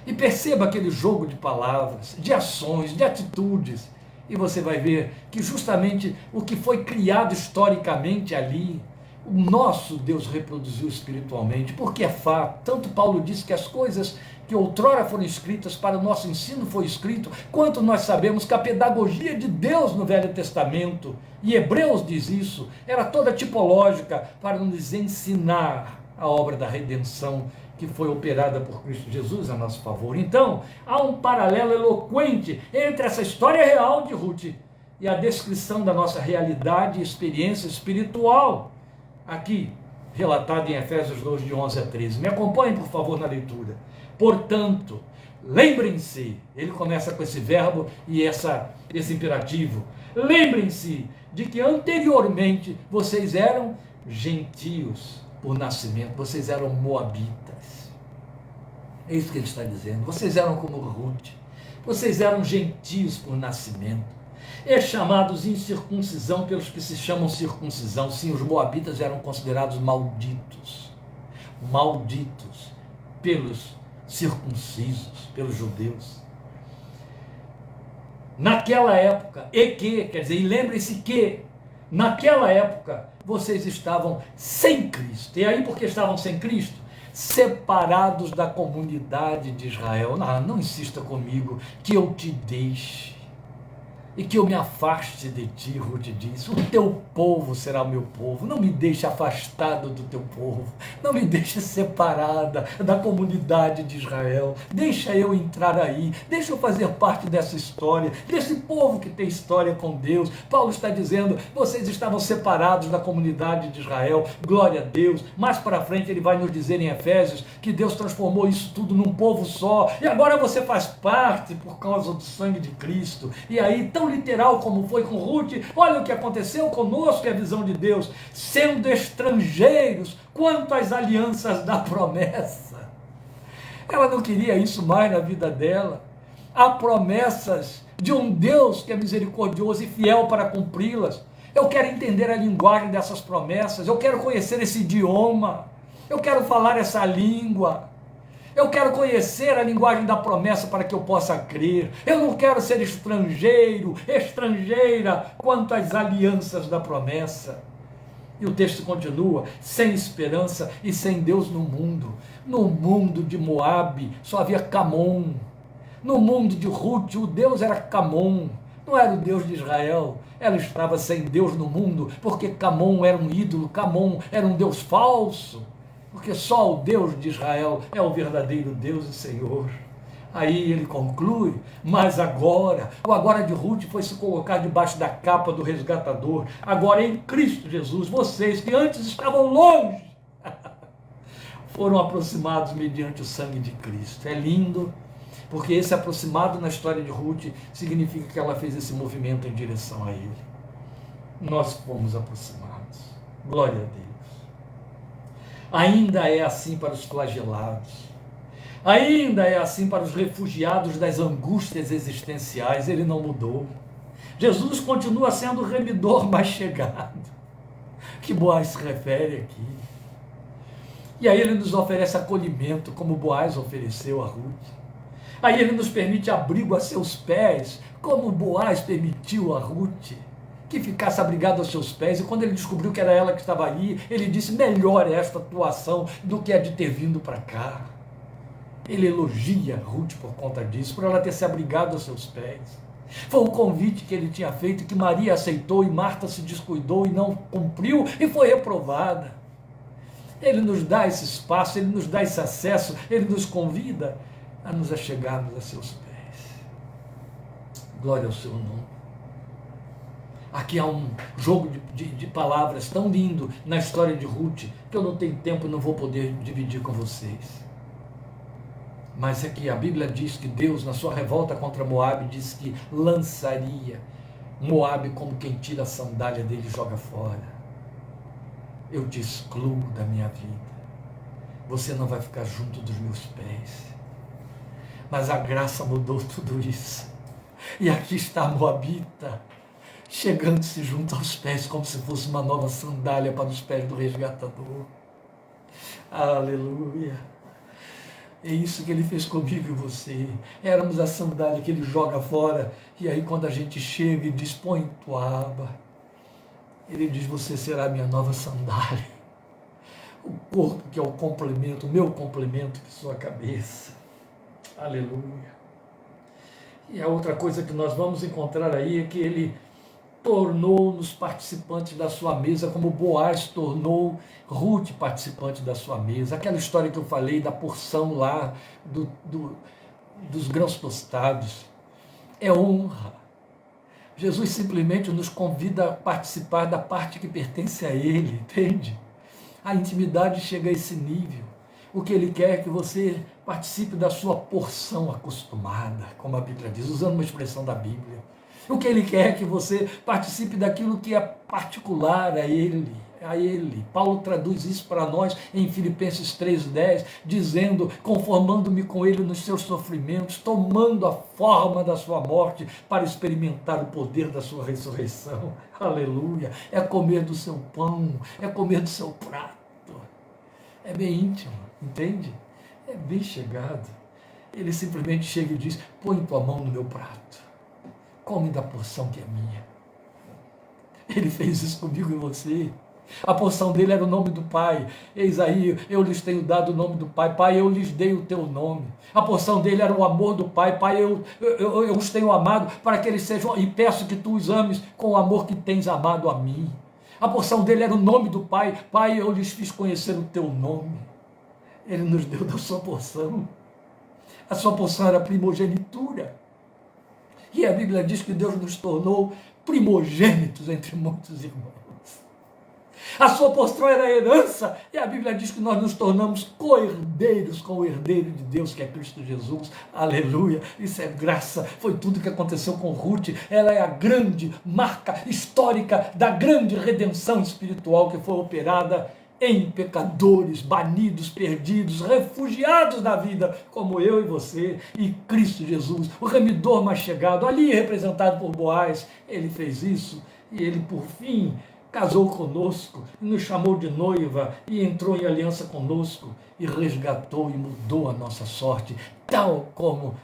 E perceba aquele jogo de palavras, de ações, de atitudes. E você vai ver que justamente o que foi criado historicamente ali, o nosso Deus reproduziu espiritualmente, porque é fato. Tanto Paulo disse que as coisas que outrora foram escritas para o nosso ensino foi escrito, quanto nós sabemos que a pedagogia de Deus no Velho Testamento, e Hebreus diz isso, era toda tipológica para nos ensinar a obra da redenção que foi operada por Cristo Jesus a nosso favor. Então, há um paralelo eloquente entre essa história real de Ruth e a descrição da nossa realidade e experiência espiritual, aqui, relatada em Efésios 2, de 11 a 13. Me acompanhem, por favor, na leitura. Portanto, lembrem-se, ele começa com esse verbo e esse imperativo, lembrem-se de que anteriormente vocês eram gentios por nascimento, vocês eram moabitas. É isso que ele está dizendo. Vocês eram como Ruth. Vocês eram gentios por nascimento. E chamados incircuncisão pelos que se chamam circuncisão. Sim, os moabitas eram considerados malditos. Malditos pelos circuncisos, pelos judeus. Naquela época, e lembrem-se que, naquela época, vocês estavam sem Cristo. E aí, porque estavam sem Cristo? Separados da comunidade de Israel. Não insista comigo que eu te deixe e que eu me afaste de ti, Ruth diz. O teu povo será o meu povo. Não me deixe afastado do teu povo. Não me deixe separada da comunidade de Israel. Deixa eu entrar aí. Deixa eu fazer parte dessa história, desse povo que tem história com Deus. Paulo está dizendo, vocês estavam separados da comunidade de Israel. Glória a Deus. Mais para frente ele vai nos dizer em Efésios que Deus transformou isso tudo num povo só. E agora você faz parte por causa do sangue de Cristo. E aí, tão literal como foi com Ruth, olha o que aconteceu conosco, é a visão de Deus, sendo estrangeiros quanto às alianças da promessa. Ela não queria isso mais na vida dela. Há promessas de um Deus que é misericordioso e fiel para cumpri-las. Eu quero entender a linguagem dessas promessas, eu quero conhecer esse idioma, eu quero falar essa língua. Eu quero conhecer a linguagem da promessa para que eu possa crer. Eu não quero ser estrangeiro, estrangeira, quanto às alianças da promessa. E o texto continua, sem esperança e sem Deus no mundo. No mundo de Moabe só havia Camon. No mundo de Ruth, o Deus era Camon, não era o Deus de Israel. Ela estava sem Deus no mundo, porque Camon era um ídolo, Camon era um Deus falso, porque só o Deus de Israel é o verdadeiro Deus e Senhor. Aí ele conclui, mas agora, o agora de Ruth foi se colocar debaixo da capa do resgatador. Agora em Cristo Jesus, vocês que antes estavam longe, foram aproximados mediante o sangue de Cristo. É lindo, porque esse aproximado na história de Ruth significa que ela fez esse movimento em direção a ele. Nós fomos aproximados. Glória a Deus. Ainda é assim para os flagelados. Ainda é assim para os refugiados das angústias existenciais. Ele não mudou. Jesus continua sendo o remidor mais chegado, que Boaz se refere aqui. E aí ele nos oferece acolhimento, como Boaz ofereceu a Ruth. Aí ele nos permite abrigo a seus pés, como Boaz permitiu a Ruth que ficasse abrigado aos seus pés. E quando ele descobriu que era ela que estava ali, ele disse, melhor é esta atuação do que a de ter vindo para cá. Ele elogia Ruth por conta disso, por ela ter se abrigado aos seus pés. Foi o convite que ele tinha feito, que Maria aceitou e Marta se descuidou e não cumpriu e foi reprovada. Ele nos dá esse espaço, ele nos dá esse acesso, ele nos convida a nos achegarmos a seus pés. Glória ao seu nome. Aqui há um jogo de palavras tão lindo na história de Ruth, que eu não tenho tempo e não vou poder dividir com vocês. Mas é que a Bíblia diz que Deus, na sua revolta contra Moabe, disse que lançaria Moabe como quem tira a sandália dele e joga fora. Eu te excluo da minha vida. Você não vai ficar junto dos meus pés. Mas a graça mudou tudo isso. E aqui está a Moabita, chegando-se junto aos pés, como se fosse uma nova sandália para os pés do resgatador. Aleluia! É isso que ele fez comigo e você. Éramos a sandália que ele joga fora. E aí quando a gente chega e diz, põe tua aba, ele diz, você será a minha nova sandália. O corpo que é o complemento, o meu complemento, que sua cabeça. Aleluia. E a outra coisa que nós vamos encontrar aí é que ele tornou-nos participantes da sua mesa, como Boaz tornou Ruth participante da sua mesa. Aquela história que eu falei da porção lá dos grãos tostados. É honra. Jesus simplesmente nos convida a participar da parte que pertence a Ele, entende? A intimidade chega a esse nível. O que Ele quer é que você participe da sua porção acostumada, como a Bíblia diz, usando uma expressão da Bíblia. O que Ele quer é que você participe daquilo que é particular a Ele. Paulo traduz isso para nós em Filipenses 3,10, dizendo, conformando-me com Ele nos seus sofrimentos, tomando a forma da sua morte para experimentar o poder da sua ressurreição. Aleluia! É comer do seu pão, é comer do seu prato. É bem íntimo, entende? É bem chegado. Ele simplesmente chega e diz, põe tua mão no meu prato. Come da porção que é minha. Ele fez isso comigo e você. A porção dele era o nome do Pai. Eis aí, eu lhes tenho dado o nome do Pai. Pai, eu lhes dei o teu nome. A porção dele era o amor do Pai. Pai, eu os tenho amado para que eles sejam, e peço que tu os ames com o amor que tens amado a mim. A porção dele era o nome do Pai. Pai, eu lhes fiz conhecer o teu nome. Ele nos deu da sua porção. A sua porção era a primogenitura. E a Bíblia diz que Deus nos tornou primogênitos entre muitos irmãos. A sua porção era a herança, e a Bíblia diz que nós nos tornamos co-herdeiros com o herdeiro de Deus, que é Cristo Jesus. Aleluia! Isso é graça. Foi tudo que aconteceu com Ruth. Ela é a grande marca histórica da grande redenção espiritual que foi operada em pecadores, banidos, perdidos, refugiados da vida, como eu e você, e Cristo Jesus, o remidor mais chegado, ali representado por Boaz. Ele fez isso, e ele por fim casou conosco, nos chamou de noiva, e entrou em aliança conosco, e resgatou e mudou a nossa sorte, tal como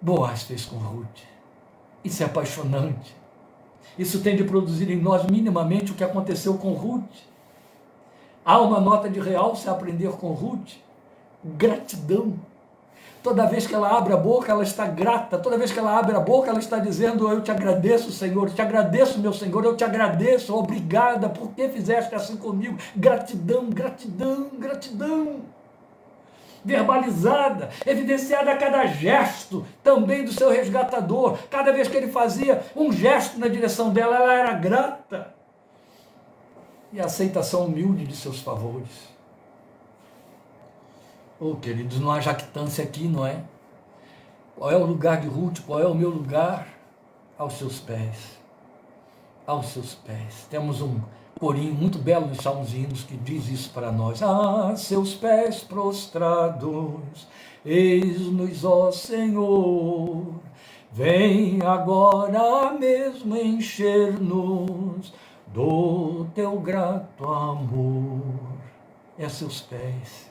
Boaz fez com Ruth. Isso é apaixonante. Isso tem de produzir em nós minimamente o que aconteceu com Ruth. Há uma nota de realce a aprender com Ruth: gratidão. Toda vez que ela abre a boca, ela está grata. Toda vez que ela abre a boca, ela está dizendo: eu te agradeço, Senhor, eu te agradeço, meu Senhor, eu te agradeço, obrigada, porque fizeste assim comigo. Gratidão, gratidão, gratidão. Verbalizada, evidenciada a cada gesto também do seu resgatador. Cada vez que ele fazia um gesto na direção dela, ela era grata. E a aceitação humilde de seus favores. Oh, queridos, não há jactância aqui, não é? Qual é o lugar de Ruth? Qual é o meu lugar? Aos seus pés. Aos seus pés. Temos um corinho muito belo nos Salmos e Hinos que diz isso para nós. Ah, seus pés prostrados, eis-nos, ó Senhor, vem agora mesmo encher-nos do teu grato amor. É a seus pés.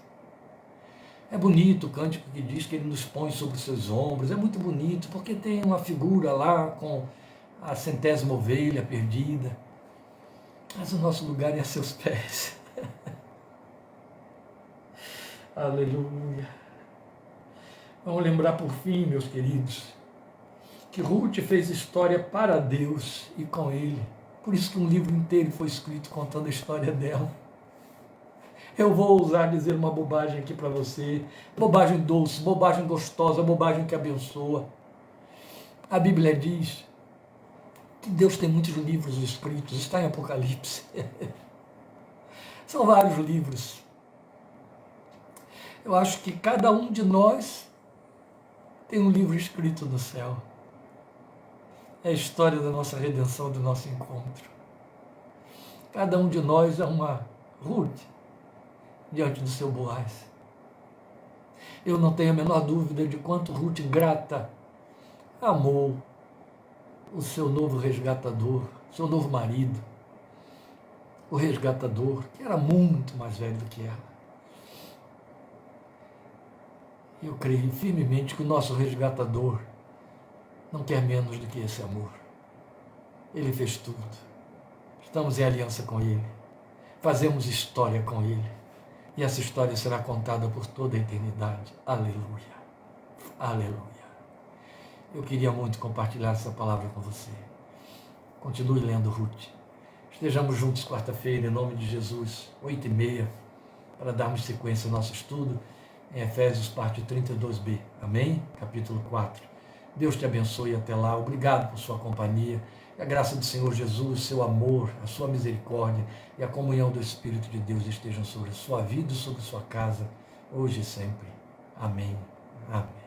É bonito o cântico que diz que ele nos põe sobre os seus ombros. É muito bonito, porque tem uma figura lá com a 100ª ovelha perdida. Mas o nosso lugar é a seus pés. Aleluia. Vamos lembrar por fim, meus queridos, que Ruth fez história para Deus e com Ele. Por isso que um livro inteiro foi escrito contando a história dela. Eu vou ousar dizer uma bobagem aqui para você, bobagem doce, bobagem gostosa, bobagem que abençoa. A Bíblia diz que Deus tem muitos livros escritos, está em Apocalipse. São vários livros. Eu acho que cada um de nós tem um livro escrito no céu. É a história da nossa redenção, do nosso encontro. Cada um de nós é uma Ruth diante do seu Boaz. Eu não tenho a menor dúvida de quanto Ruth grata amou o seu novo resgatador, seu novo marido, o resgatador, que era muito mais velho do que ela. Eu creio firmemente que o nosso resgatador não quer menos do que esse amor. Ele fez tudo. Estamos em aliança com Ele. Fazemos história com Ele. E essa história será contada por toda a eternidade. Aleluia. Aleluia. Eu queria muito compartilhar essa palavra com você. Continue lendo Ruth. Estejamos juntos quarta-feira, em nome de Jesus, 8h30, para darmos sequência ao nosso estudo em Efésios, parte 32b. Amém? Capítulo 4. Deus te abençoe até lá. Obrigado por sua companhia. Que a graça do Senhor Jesus, seu amor, a sua misericórdia e a comunhão do Espírito de Deus estejam sobre a sua vida e sobre a sua casa, hoje e sempre. Amém. Amém.